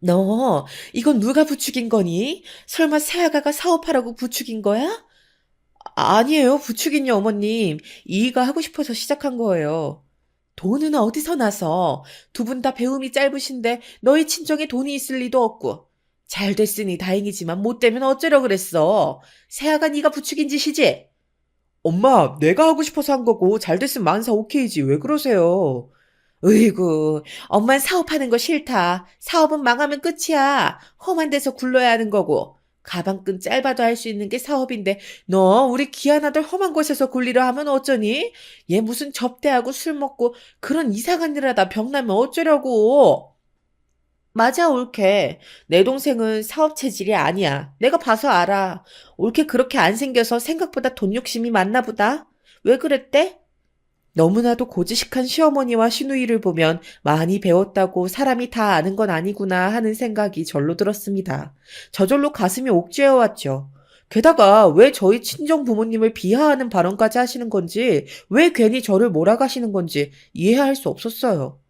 너 이건 누가 부추긴 거니? 설마 새아가가 사업하라고 부추긴 거야? 아니에요, 부추긴요, 어머님. 이의가 하고 싶어서 시작한 거예요. 돈은 어디서 나서? 두 분 다 배움이 짧으신데 너희 친정에 돈이 있을 리도 없고. 잘 됐으니 다행이지만 못 되면 어쩌려 그랬어. 새아가 네가 부추긴 짓이지? 엄마, 내가 하고 싶어서 한 거고 잘 됐으면 만사 오케이지. 왜 그러세요? 으이구, 엄만 사업하는 거 싫다. 사업은 망하면 끝이야. 험한 데서 굴러야 하는 거고. 가방끈 짧아도 할 수 있는 게 사업인데 너 우리 귀한 아들 험한 곳에서 굴리려 하면 어쩌니? 얘 무슨 접대하고 술 먹고 그런 이상한 일 하다 병나면 어쩌려고? 맞아, 올케. 내 동생은 사업 체질이 아니야. 내가 봐서 알아. 올케 그렇게 안 생겨서 생각보다 돈 욕심이 많나 보다. 왜 그랬대? 너무나도 고지식한 시어머니와 시누이를 보면 많이 배웠다고 사람이 다 아는 건 아니구나 하는 생각이 절로 들었습니다. 저절로 가슴이 옥죄어 왔죠. 게다가 왜 저희 친정 부모님을 비하하는 발언까지 하시는 건지, 왜 괜히 저를 몰아가시는 건지 이해할 수 없었어요.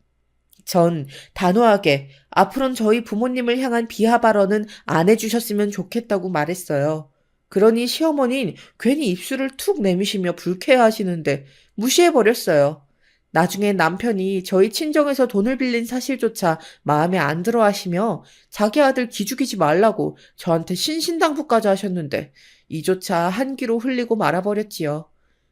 전 단호하게 앞으론 저희 부모님을 향한 비하 발언은 안 해주셨으면 좋겠다고 말했어요. 그러니 시어머니는 괜히 입술을 툭 내미시며 불쾌해하시는데 무시해버렸어요. 나중에 남편이 저희 친정에서 돈을 빌린 사실조차 마음에 안 들어 하시며 자기 아들 기죽이지 말라고 저한테 신신당부까지 하셨는데 이조차 한기로 흘리고 말아버렸지요.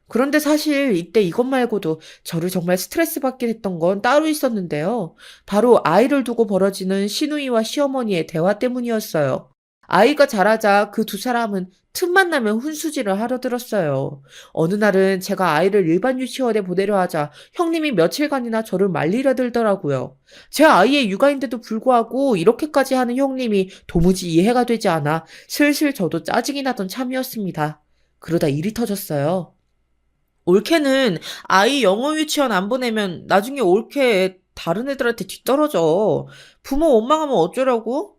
그런데 사실 이때 이것 말고도 저를 정말 스트레스 받게 했던 건 따로 있었는데요. 바로 아이를 두고 벌어지는 시누이와 시어머니의 대화 때문이었어요. 아이가 자라자 그 두 사람은 틈만 나면 훈수질을 하려 들었어요. 어느 날은 제가 아이를 일반 유치원에 보내려 하자 형님이 며칠간이나 저를 말리려 들더라고요. 제 아이의 육아인데도 불구하고 이렇게까지 하는 형님이 도무지 이해가 되지 않아 슬슬 저도 짜증이 나던 참이었습니다. 그러다 일이 터졌어요. 올케는 아이 영어 유치원 안 보내면 나중에 올케 다른 애들한테 뒤떨어져. 부모 원망하면 어쩌라고?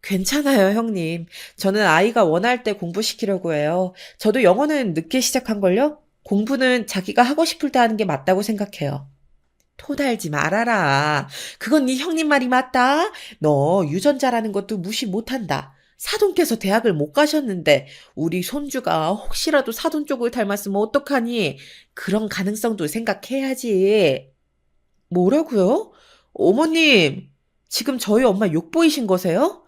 괜찮아요, 형님. 저는 아이가 원할 때 공부시키려고 해요. 저도 영어는 늦게 시작한걸요? 공부는 자기가 하고 싶을 때 하는 게 맞다고 생각해요. 토달지 말아라. 그건 네 형님 말이 맞다. 너 유전자라는 것도 무시 못한다. 사돈께서 대학을 못 가셨는데 우리 손주가 혹시라도 사돈 쪽을 닮았으면 어떡하니? 그런 가능성도 생각해야지. 뭐라고요? 어머님, 지금 저희 엄마 욕 보이신 거세요?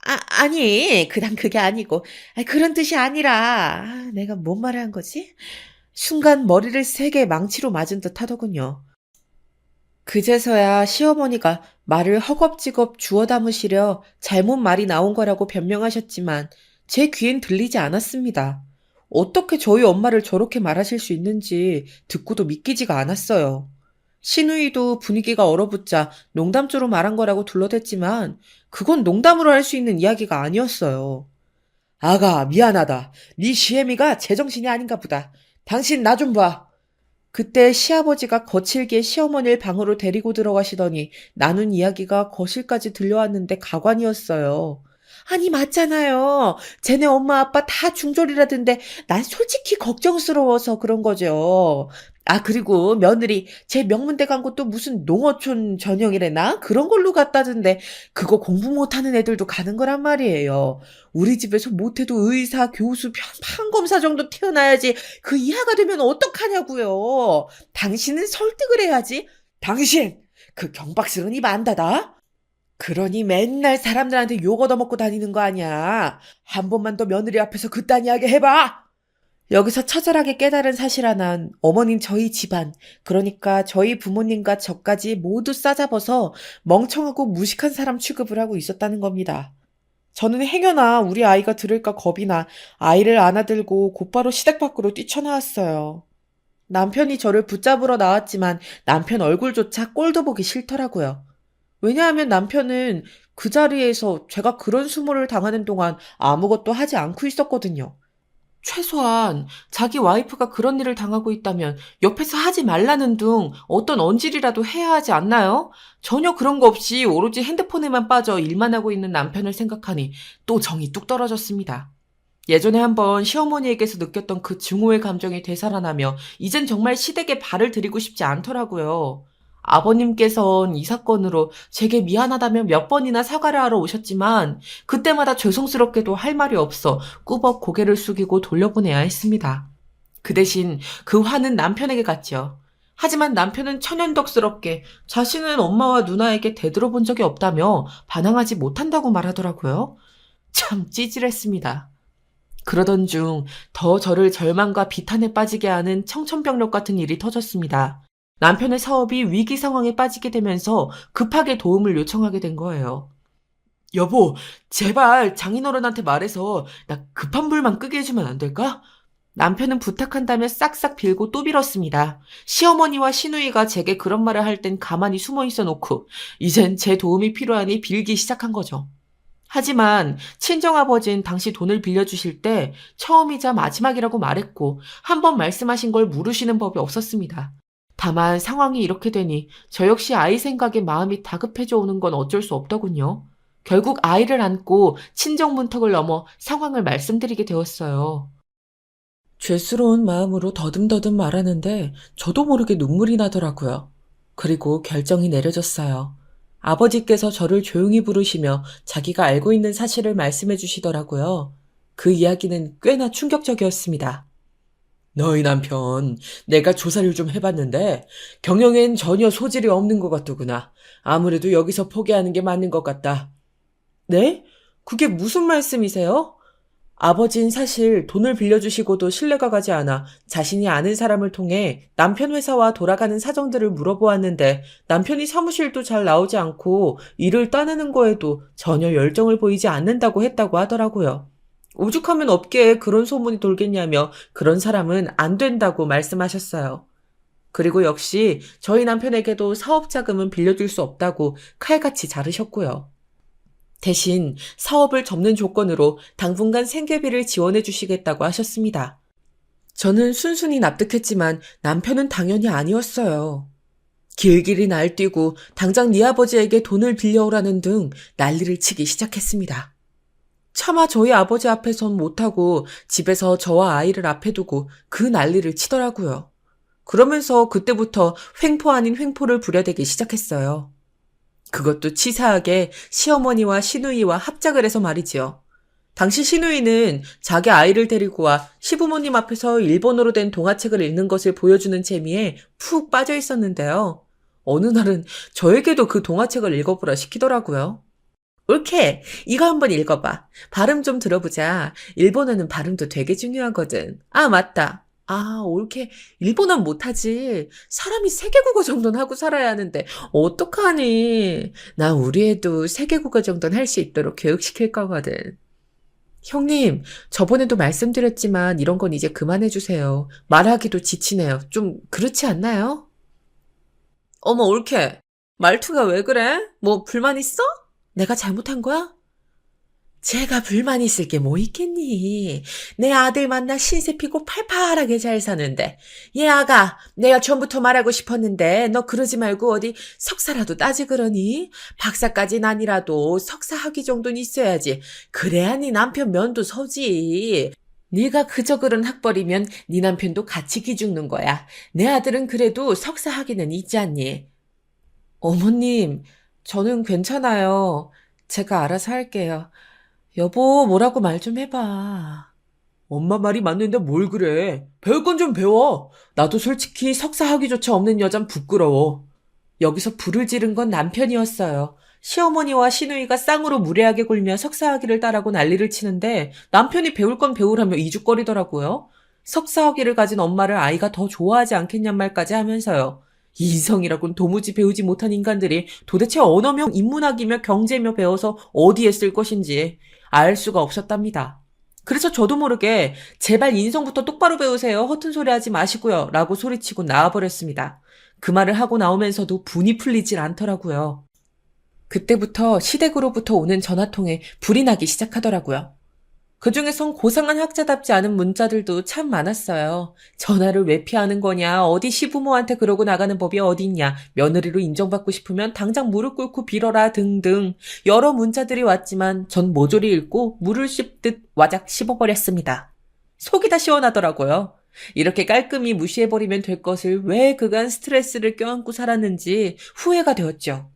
아니, 그냥 그게 아니고. 그런 뜻이 아니라. 내가 뭔 말을 한 거지? 순간 머리를 세게 망치로 맞은 듯 하더군요. 그제서야 시어머니가 말을 허겁지겁 주워 담으시려 잘못 말이 나온 거라고 변명하셨지만 제 귀엔 들리지 않았습니다. 어떻게 저희 엄마를 저렇게 말하실 수 있는지 듣고도 믿기지가 않았어요. 시누이도 분위기가 얼어붙자 농담조로 말한 거라고 둘러댔지만 그건 농담으로 할 수 있는 이야기가 아니었어요. 아가, 미안하다. 네 시애미가 제정신이 아닌가 보다. 당신 나 좀 봐. 그때 시아버지가 거칠게 시어머니를 방으로 데리고 들어가시더니 나눈 이야기가 거실까지 들려왔는데 가관이었어요. 아니, 맞잖아요. 쟤네 엄마 아빠 다 중졸이라던데 난 솔직히 걱정스러워서 그런 거죠. 그리고 며느리 제 명문대 간 것도 무슨 농어촌 전형이래나? 그런 걸로 갔다던데 그거 공부 못하는 애들도 가는 거란 말이에요. 우리 집에서 못해도 의사, 교수, 판검사 정도 태어나야지 그 이하가 되면 어떡하냐고요. 당신은 설득을 해야지. 당신! 그 경박스러운 입 안 닫아? 그러니 맨날 사람들한테 욕 얻어먹고 다니는 거 아니야. 한 번만 더 며느리 앞에서 그딴 이야기 해봐. 여기서 처절하게 깨달은 사실 하나는 어머닌 저희 집안, 그러니까 저희 부모님과 저까지 모두 싸잡아서 멍청하고 무식한 사람 취급을 하고 있었다는 겁니다. 저는 행여나 우리 아이가 들을까 겁이 나 아이를 안아들고 곧바로 시댁 밖으로 뛰쳐나왔어요. 남편이 저를 붙잡으러 나왔지만 남편 얼굴조차 꼴도 보기 싫더라고요. 왜냐하면 남편은 그 자리에서 제가 그런 수모를 당하는 동안 아무것도 하지 않고 있었거든요. 최소한 자기 와이프가 그런 일을 당하고 있다면 옆에서 하지 말라는 등 어떤 언질이라도 해야 하지 않나요? 전혀 그런 거 없이 오로지 핸드폰에만 빠져 일만 하고 있는 남편을 생각하니 또 정이 뚝 떨어졌습니다. 예전에 한번 시어머니에게서 느꼈던 그 증오의 감정이 되살아나며 이젠 정말 시댁에 발을 들이고 싶지 않더라고요. 아버님께선 이 사건으로 제게 미안하다며 몇 번이나 사과를 하러 오셨지만 그때마다 죄송스럽게도 할 말이 없어 꾸벅 고개를 숙이고 돌려보내야 했습니다. 그 대신 그 화는 남편에게 갔죠. 하지만 남편은 천연덕스럽게 자신은 엄마와 누나에게 대들어본 적이 없다며 반항하지 못한다고 말하더라고요. 참 찌질했습니다. 그러던 중 더 저를 절망과 비탄에 빠지게 하는 청천벽력 같은 일이 터졌습니다. 남편의 사업이 위기 상황에 빠지게 되면서 급하게 도움을 요청하게 된 거예요. 여보, 제발 장인어른한테 말해서 나 급한 불만 끄게 해주면 안 될까? 남편은 부탁한다며 싹싹 빌고 또 빌었습니다. 시어머니와 시누이가 제게 그런 말을 할 땐 가만히 숨어 있어 놓고 이젠 제 도움이 필요하니 빌기 시작한 거죠. 하지만 친정아버진 당시 돈을 빌려주실 때 처음이자 마지막이라고 말했고 한 번 말씀하신 걸 물으시는 법이 없었습니다. 다만 상황이 이렇게 되니 저 역시 아이 생각에 마음이 다급해져 오는 건 어쩔 수 없더군요. 결국 아이를 안고 친정 문턱을 넘어 상황을 말씀드리게 되었어요. 죄스러운 마음으로 더듬더듬 말하는데 저도 모르게 눈물이 나더라고요. 그리고 결정이 내려졌어요. 아버지께서 저를 조용히 부르시며 자기가 알고 있는 사실을 말씀해 주시더라고요. 그 이야기는 꽤나 충격적이었습니다. 너희 남편, 내가 조사를 좀 해봤는데 경영엔 전혀 소질이 없는 것 같더구나. 아무래도 여기서 포기하는 게 맞는 것 같다. 네? 그게 무슨 말씀이세요? 아버진 사실 돈을 빌려주시고도 신뢰가 가지 않아 자신이 아는 사람을 통해 남편 회사와 돌아가는 사정들을 물어보았는데 남편이 사무실도 잘 나오지 않고 일을 따내는 거에도 전혀 열정을 보이지 않는다고 했다고 하더라고요. 오죽하면 업계에 그런 소문이 돌겠냐며 그런 사람은 안 된다고 말씀하셨어요. 그리고 역시 저희 남편에게도 사업 자금은 빌려줄 수 없다고 칼같이 자르셨고요. 대신 사업을 접는 조건으로 당분간 생계비를 지원해 주시겠다고 하셨습니다. 저는 순순히 납득했지만 남편은 당연히 아니었어요. 길길이 날뛰고 당장 네 아버지에게 돈을 빌려오라는 등 난리를 치기 시작했습니다. 차마 저희 아버지 앞에선 못하고 집에서 저와 아이를 앞에 두고 그 난리를 치더라고요. 그러면서 그때부터 횡포 아닌 횡포를 부려대기 시작했어요. 그것도 치사하게 시어머니와 시누이와 합작을 해서 말이지요. 당시 시누이는 자기 아이를 데리고 와 시부모님 앞에서 일본어로 된 동화책을 읽는 것을 보여주는 재미에 푹 빠져 있었는데요. 어느 날은 저에게도 그 동화책을 읽어보라 시키더라고요. 옳게, 이거 한번 읽어봐. 발음 좀 들어보자. 일본어는 발음도 되게 중요하거든. 아, 맞다. 아, 옳게. 일본어는 못하지. 사람이 세계국어 정도는 하고 살아야 하는데 어떡하니. 나 우리 애도 세계국어 정도는 할 수 있도록 교육시킬 거거든. 형님, 저번에도 말씀드렸지만 이런 건 이제 그만해주세요. 말하기도 지치네요. 좀 그렇지 않나요? 어머, 옳게. 말투가 왜 그래? 뭐 불만 있어? 내가 잘못한 거야? 제가 불만 있을 게 뭐 있겠니? 내 아들 만나 신세 피고 팔팔하게 잘 사는데. 얘 아가, 내가 전부터 말하고 싶었는데 너 그러지 말고 어디 석사라도 따지 그러니? 박사까진 아니라도 석사 학위 정도는 있어야지. 그래야 네 남편 면도 서지. 네가 그저 그런 학벌이면 네 남편도 같이 기죽는 거야. 내 아들은 그래도 석사 학위는 있지 않니? 어머님, 저는 괜찮아요. 제가 알아서 할게요. 여보, 뭐라고 말 좀 해봐. 엄마 말이 맞는데 뭘 그래. 배울 건 좀 배워. 나도 솔직히 석사 학위조차 없는 여잔 부끄러워. 여기서 불을 지른 건 남편이었어요. 시어머니와 시누이가 쌍으로 무례하게 굴며 석사 학위를 따라고 난리를 치는데 남편이 배울 건 배우라며 이죽거리더라고요. 석사학위를 가진 엄마를 아이가 더 좋아하지 않겠냔 말까지 하면서요. 이성이라곤 도무지 배우지 못한 인간들이 도대체 언어며 인문학이며 경제며 배워서 어디에 쓸 것인지 알 수가 없었답니다. 그래서 저도 모르게 제발 인성부터 똑바로 배우세요. 허튼 소리 하지 마시고요. 라고 소리치고 나와버렸습니다. 그 말을 하고 나오면서도 분이 풀리질 않더라고요. 그때부터 시댁으로부터 오는 전화통에 불이 나기 시작하더라고요. 그중에선 고상한 학자답지 않은 문자들도 참 많았어요. 전화를 왜 피하는 거냐, 어디 시부모한테 그러고 나가는 법이 어딨냐, 며느리로 인정받고 싶으면 당장 무릎 꿇고 빌어라 등등 여러 문자들이 왔지만 전 모조리 읽고 물을 씹듯 와작 씹어버렸습니다. 속이 다 시원하더라고요. 이렇게 깔끔히 무시해버리면 될 것을 왜 그간 스트레스를 껴안고 살았는지 후회가 되었죠.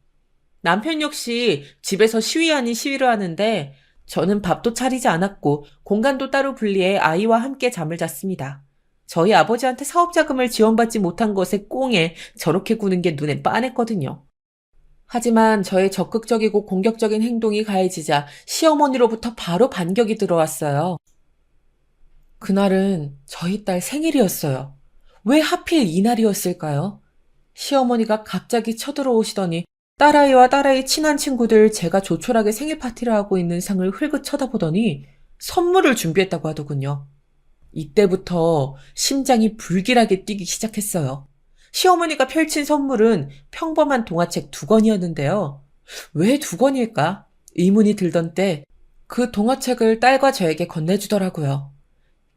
남편 역시 집에서 시위 아닌 시위를 하는데 저는 밥도 차리지 않았고 공간도 따로 분리해 아이와 함께 잠을 잤습니다. 저희 아버지한테 사업자금을 지원받지 못한 것에 꽁에 저렇게 구는 게 눈에 빤했거든요. 하지만 저의 적극적이고 공격적인 행동이 가해지자 시어머니로부터 바로 반격이 들어왔어요. 그날은 저희 딸 생일이었어요. 왜 하필 이날이었을까요? 시어머니가 갑자기 쳐들어오시더니 딸아이와 딸아이 친한 친구들 제가 조촐하게 생일 파티를 하고 있는 상을 흘끗 쳐다보더니 선물을 준비했다고 하더군요. 이때부터 심장이 불길하게 뛰기 시작했어요. 시어머니가 펼친 선물은 평범한 동화책 2권이었는데요. 왜 2권일까? 의문이 들던 때 그 동화책을 딸과 저에게 건네주더라고요.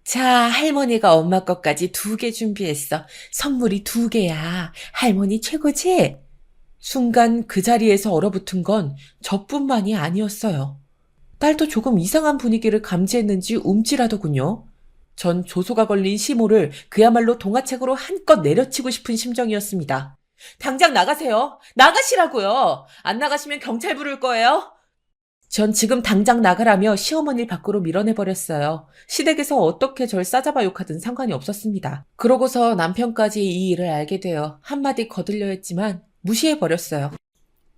자, 할머니가 엄마 것까지 2개 준비했어. 선물이 2개야. 할머니 최고지? 순간 그 자리에서 얼어붙은 건 저뿐만이 아니었어요. 딸도 조금 이상한 분위기를 감지했는지 움찔하더군요. 전 조소가 걸린 시모를 그야말로 동화책으로 한껏 내려치고 싶은 심정이었습니다. 당장 나가세요. 나가시라고요. 안 나가시면 경찰 부를 거예요. 전 지금 당장 나가라며 시어머니를 밖으로 밀어내버렸어요. 시댁에서 어떻게 절 싸잡아 욕하든 상관이 없었습니다. 그러고서 남편까지 이 일을 알게 되어 한마디 거들려 했지만 무시해버렸어요.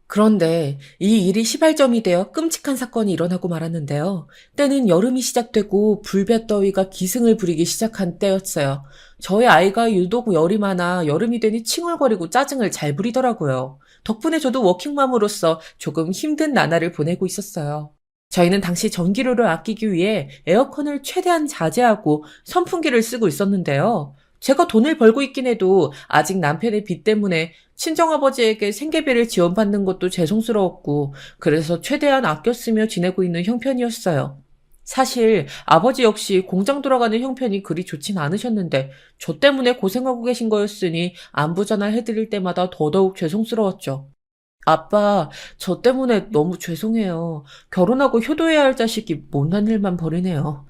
그런데 이 일이 시발점이 되어 끔찍한 사건이 일어나고 말았는데요. 때는 여름이 시작되고 불볕더위가 기승을 부리기 시작한 때였어요. 저희 아이가 유독 열이 많아 여름이 되니 칭얼거리고 짜증을 잘 부리더라고요. 덕분에 저도 워킹맘으로서 조금 힘든 나날을 보내고 있었어요. 저희는 당시 전기료를 아끼기 위해 에어컨을 최대한 자제하고 선풍기를 쓰고 있었는데요. 제가 돈을 벌고 있긴 해도 아직 남편의 빚 때문에 친정아버지에게 생계비를 지원받는 것도 죄송스러웠고 그래서 최대한 아껴 쓰며 지내고 있는 형편이었어요. 사실 아버지 역시 공장 돌아가는 형편이 그리 좋진 않으셨는데 저 때문에 고생하고 계신 거였으니 안부 전화해드릴 때마다 더더욱 죄송스러웠죠. 아빠, 저 때문에 너무 죄송해요. 결혼하고 효도해야 할 자식이 못난 일만 벌이네요.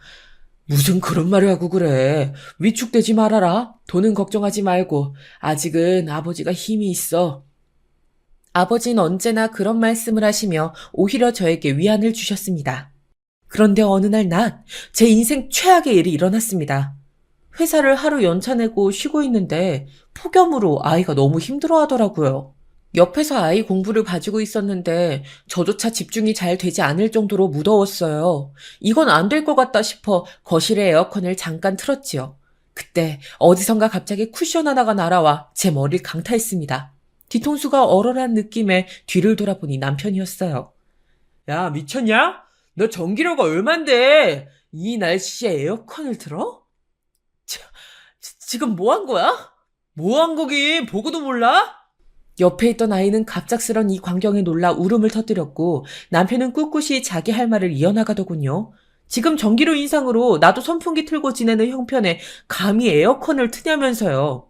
무슨 그런 말을 하고 그래. 위축되지 말아라. 돈은 걱정하지 말고. 아직은 아버지가 힘이 있어. 아버지는 언제나 그런 말씀을 하시며 오히려 저에게 위안을 주셨습니다. 그런데 어느 날 낮, 제 인생 최악의 일이 일어났습니다. 회사를 하루 연차 내고 쉬고 있는데 폭염으로 아이가 너무 힘들어하더라고요. 옆에서 아이 공부를 봐주고 있었는데 저조차 집중이 잘 되지 않을 정도로 무더웠어요. 이건 안 될 것 같다 싶어 거실에 에어컨을 잠깐 틀었지요. 그때 어디선가 갑자기 쿠션 하나가 날아와 제 머리를 강타했습니다. 뒤통수가 얼얼한 느낌에 뒤를 돌아보니 남편이었어요. 야, 미쳤냐? 너 전기료가 얼만데 이 날씨에 에어컨을 틀어? 지금 뭐 한 거야? 뭐 한 거긴 보고도 몰라? 옆에 있던 아이는 갑작스런 이 광경에 놀라 울음을 터뜨렸고 남편은 꿋꿋이 자기 할 말을 이어나가더군요. 지금 전기료 인상으로 나도 선풍기 틀고 지내는 형편에 감히 에어컨을 트냐면서요.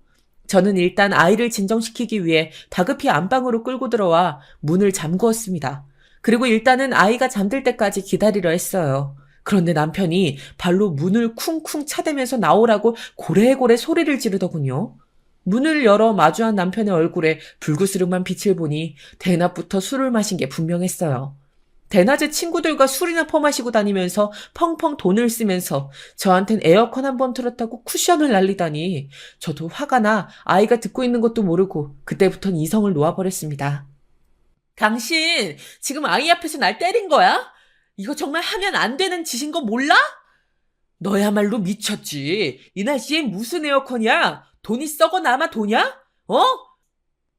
저는 일단 아이를 진정시키기 위해 다급히 안방으로 끌고 들어와 문을 잠그었습니다. 그리고 일단은 아이가 잠들 때까지 기다리려 했어요. 그런데 남편이 발로 문을 쿵쿵 차대면서 나오라고 고래고래 소리를 지르더군요. 문을 열어 마주한 남편의 얼굴에 불그스름한 빛을 보니 대낮부터 술을 마신 게 분명했어요. 대낮에 친구들과 술이나 퍼마시고 다니면서 펑펑 돈을 쓰면서 저한텐 에어컨 한 번 틀었다고 쿠션을 날리다니 저도 화가 나 아이가 듣고 있는 것도 모르고 그때부터는 이성을 놓아버렸습니다. 당신 지금 아이 앞에서 날 때린 거야? 이거 정말 하면 안 되는 짓인 거 몰라? 너야말로 미쳤지. 이 날씨에 무슨 에어컨이야? 돈이 썩어 남아 도냐? 어?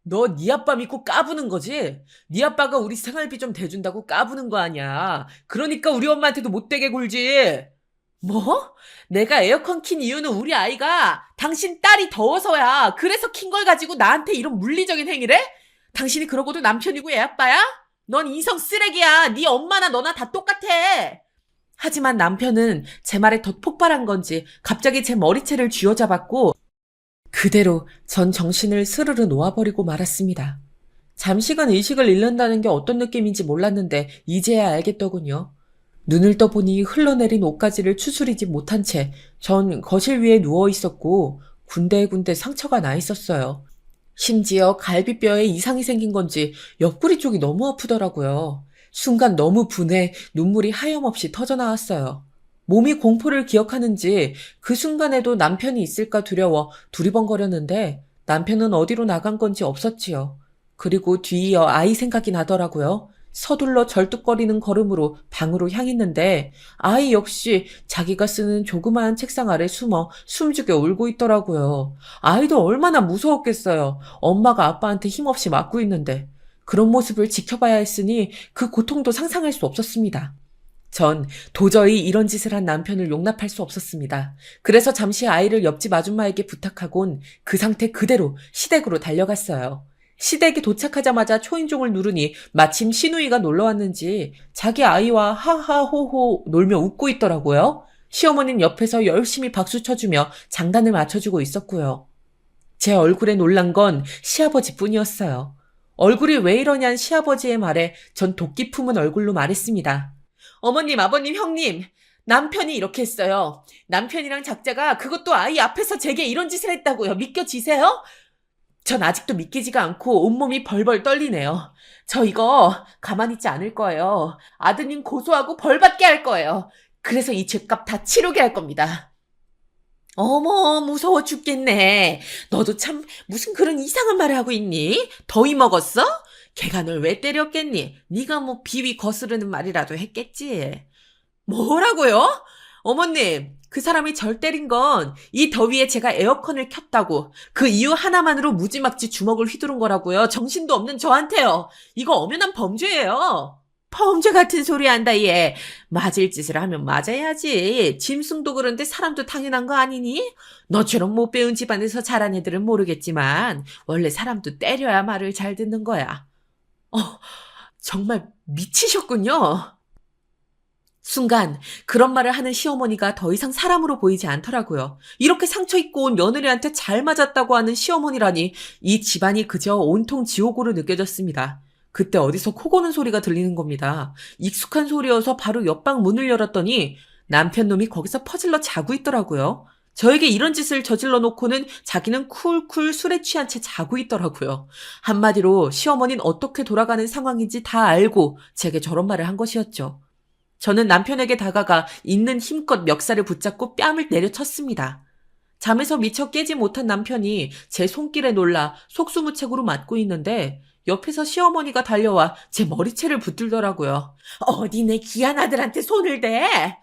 너 네 아빠 믿고 까부는 거지? 네 아빠가 우리 생활비 좀 대준다고 까부는 거 아니야. 그러니까 우리 엄마한테도 못되게 굴지. 뭐? 내가 에어컨 킨 이유는 우리 아이가 당신 딸이 더워서야. 그래서 킨 걸 가지고 나한테 이런 물리적인 행위를 해? 당신이 그러고도 남편이고 애 아빠야? 넌 이성 쓰레기야. 네 엄마나 너나 다 똑같아. 하지만 남편은 제 말에 더 폭발한 건지 갑자기 제 머리채를 쥐어잡았고 그대로 전 정신을 스르르 놓아버리고 말았습니다. 잠시간 의식을 잃는다는 게 어떤 느낌인지 몰랐는데 이제야 알겠더군요. 눈을 떠보니 흘러내린 옷가지를 추스리지 못한 채 전 거실 위에 누워 있었고 군데군데 상처가 나 있었어요. 심지어 갈비뼈에 이상이 생긴 건지 옆구리 쪽이 너무 아프더라고요. 순간 너무 분해 눈물이 하염없이 터져나왔어요. 몸이 공포를 기억하는지 그 순간에도 남편이 있을까 두려워 두리번거렸는데 남편은 어디로 나간 건지 없었지요. 그리고 뒤이어 아이 생각이 나더라고요. 서둘러 절뚝거리는 걸음으로 방으로 향했는데 아이 역시 자기가 쓰는 조그마한 책상 아래 숨어 숨죽여 울고 있더라고요. 아이도 얼마나 무서웠겠어요. 엄마가 아빠한테 힘없이 맞고 있는데. 그런 모습을 지켜봐야 했으니 그 고통도 상상할 수 없었습니다. 전 도저히 이런 짓을 한 남편을 용납할 수 없었습니다. 그래서 잠시 아이를 옆집 아줌마에게 부탁하곤 그 상태 그대로 시댁으로 달려갔어요. 시댁에 도착하자마자 초인종을 누르니 마침 시누이가 놀러왔는지 자기 아이와 하하호호 놀며 웃고 있더라고요. 시어머니는 옆에서 열심히 박수 쳐주며 장단을 맞춰주고 있었고요. 제 얼굴에 놀란 건 시아버지뿐이었어요. 얼굴이 왜 이러냐는 시아버지의 말에 전 도끼 품은 얼굴로 말했습니다. 어머님, 아버님, 형님, 남편이 이렇게 했어요. 남편이랑 작자가 그것도 아이 앞에서 제게 이런 짓을 했다고요. 믿겨지세요? 전 아직도 믿기지가 않고 온몸이 벌벌 떨리네요. 저 이거 가만히 있지 않을 거예요. 아드님 고소하고 벌 받게 할 거예요. 그래서 이 죗값 다 치르게 할 겁니다. 어머, 무서워 죽겠네. 너도 참 무슨 그런 이상한 말을 하고 있니? 더위 먹었어? 걔가 널 왜 때렸겠니? 네가 뭐 비위 거스르는 말이라도 했겠지. 뭐라고요? 어머님, 그 사람이 절 때린 건 이 더위에 제가 에어컨을 켰다고 그 이유 하나만으로 무지막지 주먹을 휘두른 거라고요. 정신도 없는 저한테요. 이거 엄연한 범죄예요. 범죄 같은 소리 한다 얘. 맞을 짓을 하면 맞아야지. 짐승도 그런데 사람도 당연한 거 아니니? 너처럼 못 배운 집안에서 자란 애들은 모르겠지만 원래 사람도 때려야 말을 잘 듣는 거야. 정말 미치셨군요. 순간 그런 말을 하는 시어머니가 더 이상 사람으로 보이지 않더라고요. 이렇게 상처 입고 온 며느리한테 잘 맞았다고 하는 시어머니라니 이 집안이 그저 온통 지옥으로 느껴졌습니다. 그때 어디서 코 고는 소리가 들리는 겁니다. 익숙한 소리여서 바로 옆방 문을 열었더니 남편 놈이 거기서 퍼질러 자고 있더라고요. 저에게 이런 짓을 저질러 놓고는 자기는 쿨쿨 술에 취한 채 자고 있더라고요. 한마디로 시어머니는 어떻게 돌아가는 상황인지 다 알고 제게 저런 말을 한 것이었죠. 저는 남편에게 다가가 있는 힘껏 멱살을 붙잡고 뺨을 내려쳤습니다. 잠에서 미처 깨지 못한 남편이 제 손길에 놀라 속수무책으로 맞고 있는데 옆에서 시어머니가 달려와 제 머리채를 붙들더라고요. 어디 내 귀한 아들한테 손을 대?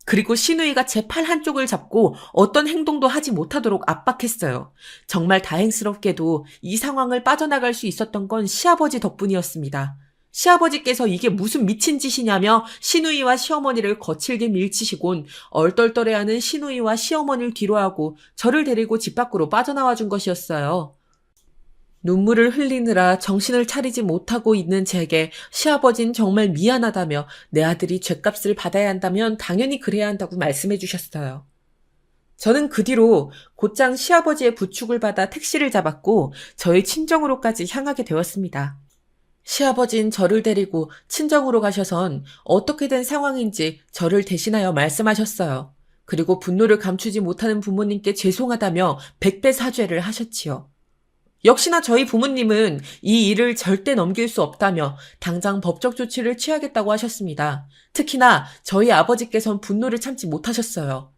그리고 시누이가 제 팔 한쪽을 잡고 어떤 행동도 하지 못하도록 압박했어요. 정말 다행스럽게도 이 상황을 빠져나갈 수 있었던 건 시아버지 덕분이었습니다. 시아버지께서 이게 무슨 미친 짓이냐며 시누이와 시어머니를 거칠게 밀치시곤 얼떨떨해하는 시누이와 시어머니를 뒤로하고 저를 데리고 집 밖으로 빠져나와 준 것이었어요. 눈물을 흘리느라 정신을 차리지 못하고 있는 제게 시아버진 정말 미안하다며 내 아들이 죗값을 받아야 한다면 당연히 그래야 한다고 말씀해 주셨어요. 저는 그 뒤로 곧장 시아버지의 부축을 받아 택시를 잡았고 저희 친정으로까지 향하게 되었습니다. 시아버진 저를 데리고 친정으로 가셔선 어떻게 된 상황인지 저를 대신하여 말씀하셨어요. 그리고 분노를 감추지 못하는 부모님께 죄송하다며 100배 사죄를 하셨지요. 역시나 저희 부모님은 이 일을 절대 넘길 수 없다며 당장 법적 조치를 취하겠다고 하셨습니다. 특히나 저희 아버지께선 분노를 참지 못하셨어요.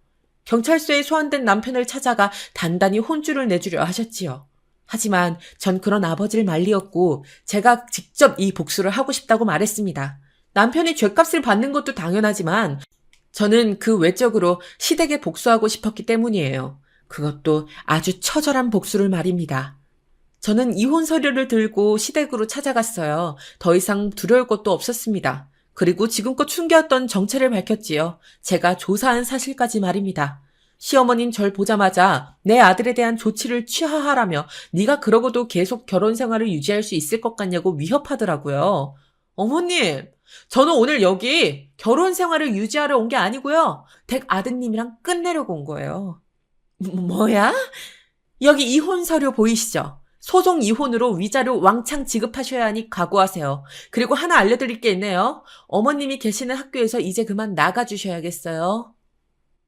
경찰서에 소환된 남편을 찾아가 단단히 혼주를 내주려 하셨지요. 하지만 전 그런 아버지를 말리었고 제가 직접 이 복수를 하고 싶다고 말했습니다. 남편이 죗값을 받는 것도 당연하지만 저는 그 외적으로 시댁에 복수하고 싶었기 때문이에요. 그것도 아주 처절한 복수를 말입니다. 저는 이혼 서류를 들고 시댁으로 찾아갔어요. 더 이상 두려울 것도 없었습니다. 그리고 지금껏 숨겨왔던 정체를 밝혔지요. 제가 조사한 사실까지 말입니다. 시어머닌 절 보자마자 내 아들에 대한 조치를 취하하라며 네가 그러고도 계속 결혼 생활을 유지할 수 있을 것 같냐고 위협하더라고요. 어머님, 저는 오늘 여기 결혼 생활을 유지하러 온 게 아니고요. 댁 아드님이랑 끝내려고 온 거예요. 뭐야? 여기 이혼 서류 보이시죠? 소송 이혼으로 위자료 왕창 지급하셔야 하니 각오하세요. 그리고 하나 알려드릴 게 있네요. 어머님이 계시는 학교에서 이제 그만 나가주셔야겠어요.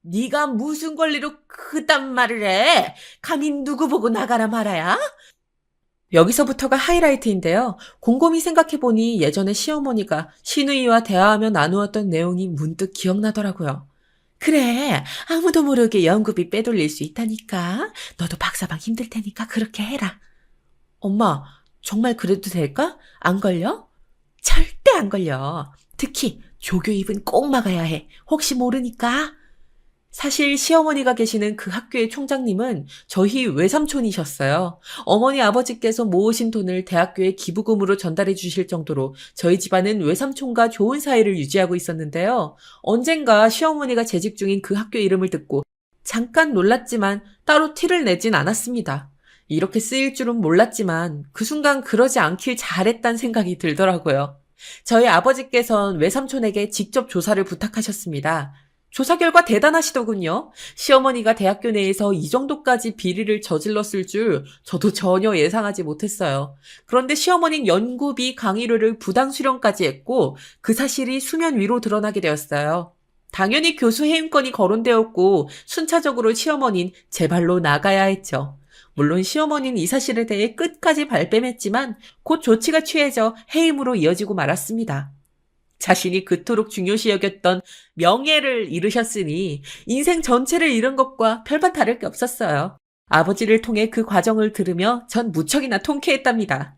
네가 무슨 권리로 그딴 말을 해? 감히 누구 보고 나가라 말아야? 여기서부터가 하이라이트인데요. 곰곰이 생각해보니 예전에 시어머니가 시누이와 대화하며 나누었던 내용이 문득 기억나더라고요. 그래, 아무도 모르게 연구비 빼돌릴 수 있다니까. 너도 박사방 힘들 테니까 그렇게 해라. 엄마, 정말 그래도 될까? 안 걸려? 절대 안 걸려. 특히 조교 입은 꼭 막아야 해. 혹시 모르니까. 사실 시어머니가 계시는 그 학교의 총장님은 저희 외삼촌이셨어요. 어머니 아버지께서 모으신 돈을 대학교에 기부금으로 전달해 주실 정도로 저희 집안은 외삼촌과 좋은 사이를 유지하고 있었는데요. 언젠가 시어머니가 재직 중인 그 학교 이름을 듣고 잠깐 놀랐지만 따로 티를 내진 않았습니다. 이렇게 쓰일 줄은 몰랐지만 그 순간 그러지 않길 잘했단 생각이 들더라고요. 저희 아버지께서는 외삼촌에게 직접 조사를 부탁하셨습니다. 조사 결과 대단하시더군요. 시어머니가 대학교 내에서 이 정도까지 비리를 저질렀을 줄 저도 전혀 예상하지 못했어요. 그런데 시어머니는 연구비 강의료를 부당 수령까지 했고 그 사실이 수면 위로 드러나게 되었어요. 당연히 교수 해임권이 거론되었고 순차적으로 시어머니는 제 발로 나가야 했죠. 물론 시어머니는 이 사실에 대해 끝까지 발뺌했지만 곧 조치가 취해져 해임으로 이어지고 말았습니다. 자신이 그토록 중요시 여겼던 명예를 잃으셨으니 인생 전체를 잃은 것과 별반 다를 게 없었어요. 아버지를 통해 그 과정을 들으며 전 무척이나 통쾌했답니다.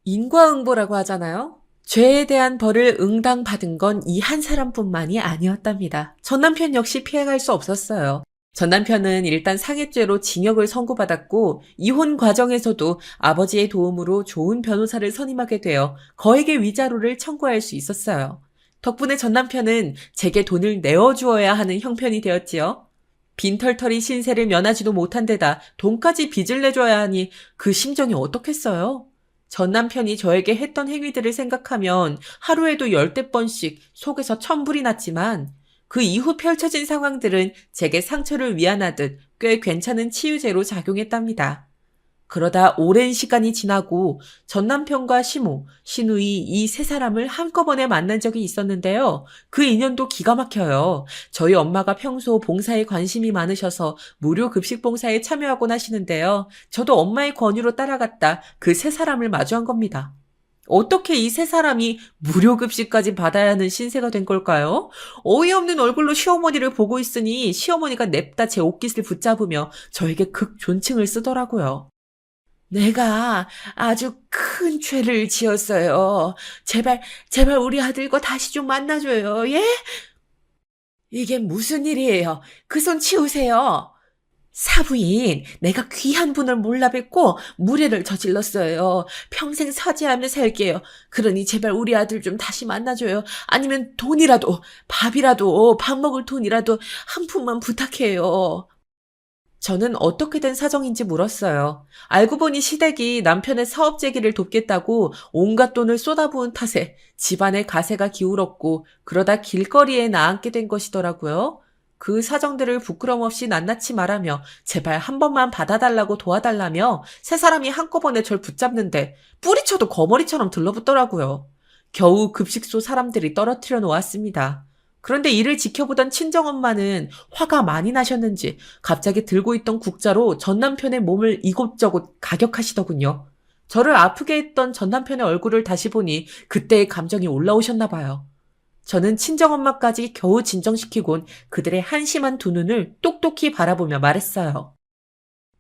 인과응보라고 하잖아요. 죄에 대한 벌을 응당받은 건 이 한 사람뿐만이 아니었답니다. 전 남편 역시 피해갈 수 없었어요. 전 남편은 일단 상해죄로 징역을 선고받았고 이혼 과정에서도 아버지의 도움으로 좋은 변호사를 선임하게 되어 거액의 위자료를 청구할 수 있었어요. 덕분에 전 남편은 제게 돈을 내어주어야 하는 형편이 되었지요. 빈털터리 신세를 면하지도 못한 데다 돈까지 빚을 내줘야 하니 그 심정이 어떻겠어요? 전 남편이 저에게 했던 행위들을 생각하면 하루에도 10대 번씩 속에서 천불이 났지만 그 이후 펼쳐진 상황들은 제게 상처를 위안하듯 꽤 괜찮은 치유제로 작용했답니다. 그러다 오랜 시간이 지나고 전 남편과 시모, 시누이 이 세 사람을 한꺼번에 만난 적이 있었는데요. 그 인연도 기가 막혀요. 저희 엄마가 평소 봉사에 관심이 많으셔서 무료 급식 봉사에 참여하곤 하시는데요. 저도 엄마의 권유로 따라갔다 그 세 사람을 마주한 겁니다. 어떻게 이 세 사람이 무료 급식까지 받아야 하는 신세가 된 걸까요? 어이없는 얼굴로 시어머니를 보고 있으니 시어머니가 냅다 제 옷깃을 붙잡으며 저에게 극 존칭을 쓰더라고요. 내가 아주 큰 죄를 지었어요. 제발 우리 아들과 다시 좀 만나줘요. 예? 이게 무슨 일이에요? 그 손 치우세요. 사부인, 내가 귀한 분을 몰라 뵙고 무례를 저질렀어요. 평생 사죄하며 살게요. 그러니 제발 우리 아들 좀 다시 만나줘요. 아니면 돈이라도, 밥이라도, 밥 먹을 돈이라도 한 푼만 부탁해요. 저는 어떻게 된 사정인지 물었어요. 알고 보니 시댁이 남편의 사업 재기를 돕겠다고 온갖 돈을 쏟아부은 탓에 집안의 가세가 기울었고 그러다 길거리에 나앉게 된 것이더라고요. 그 사정들을 부끄럼 없이 낱낱이 말하며 제발 한 번만 받아달라고 도와달라며 세 사람이 한꺼번에 절 붙잡는데 뿌리쳐도 거머리처럼 들러붙더라고요. 겨우 급식소 사람들이 떨어뜨려 놓았습니다. 그런데 이를 지켜보던 친정엄마는 화가 많이 나셨는지 갑자기 들고 있던 국자로 전 남편의 몸을 이곳저곳 가격하시더군요. 저를 아프게 했던 전 남편의 얼굴을 다시 보니 그때의 감정이 올라오셨나 봐요. 저는 친정엄마까지 겨우 진정시키곤 그들의 한심한 두 눈을 똑똑히 바라보며 말했어요.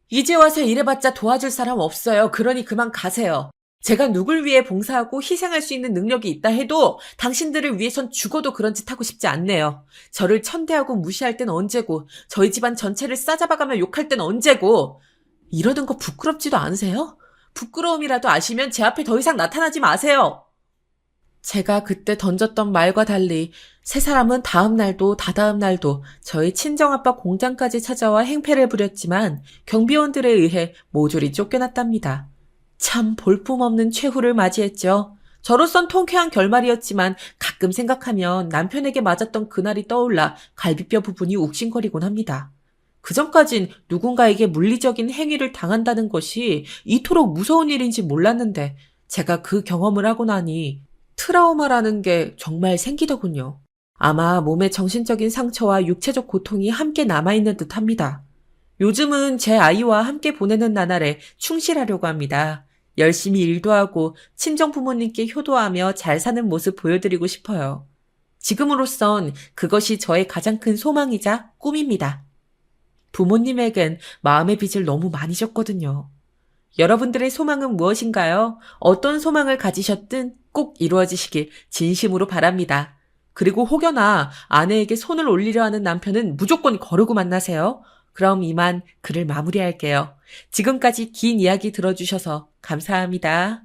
이제 와서 이래봤자 도와줄 사람 없어요. 그러니 그만 가세요. 제가 누굴 위해 봉사하고 희생할 수 있는 능력이 있다 해도 당신들을 위해선 죽어도 그런 짓 하고 싶지 않네요. 저를 천대하고 무시할 땐 언제고, 저희 집안 전체를 싸잡아가며 욕할 땐 언제고, 이러던 거 부끄럽지도 않으세요? 부끄러움이라도 아시면 제 앞에 더 이상 나타나지 마세요. 제가 그때 던졌던 말과 달리 세 사람은 다음 날도 다다음 날도 저희 친정아빠 공장까지 찾아와 행패를 부렸지만 경비원들에 의해 모조리 쫓겨났답니다. 참 볼품없는 최후를 맞이했죠. 저로선 통쾌한 결말이었지만 가끔 생각하면 남편에게 맞았던 그날이 떠올라 갈비뼈 부분이 욱신거리곤 합니다. 그전까진 누군가에게 물리적인 행위를 당한다는 것이 이토록 무서운 일인지 몰랐는데 제가 그 경험을 하고 나니 트라우마라는 게 정말 생기더군요. 아마 몸의 정신적인 상처와 육체적 고통이 함께 남아있는 듯 합니다. 요즘은 제 아이와 함께 보내는 나날에 충실하려고 합니다. 열심히 일도 하고 친정 부모님께 효도하며 잘 사는 모습 보여드리고 싶어요. 지금으로선 그것이 저의 가장 큰 소망이자 꿈입니다. 부모님에겐 마음의 빚을 너무 많이 졌거든요. 여러분들의 소망은 무엇인가요? 어떤 소망을 가지셨든 꼭 이루어지시길 진심으로 바랍니다. 그리고 혹여나 아내에게 손을 올리려 하는 남편은 무조건 거르고 만나세요. 그럼 이만 글을 마무리할게요. 지금까지 긴 이야기 들어주셔서 감사합니다.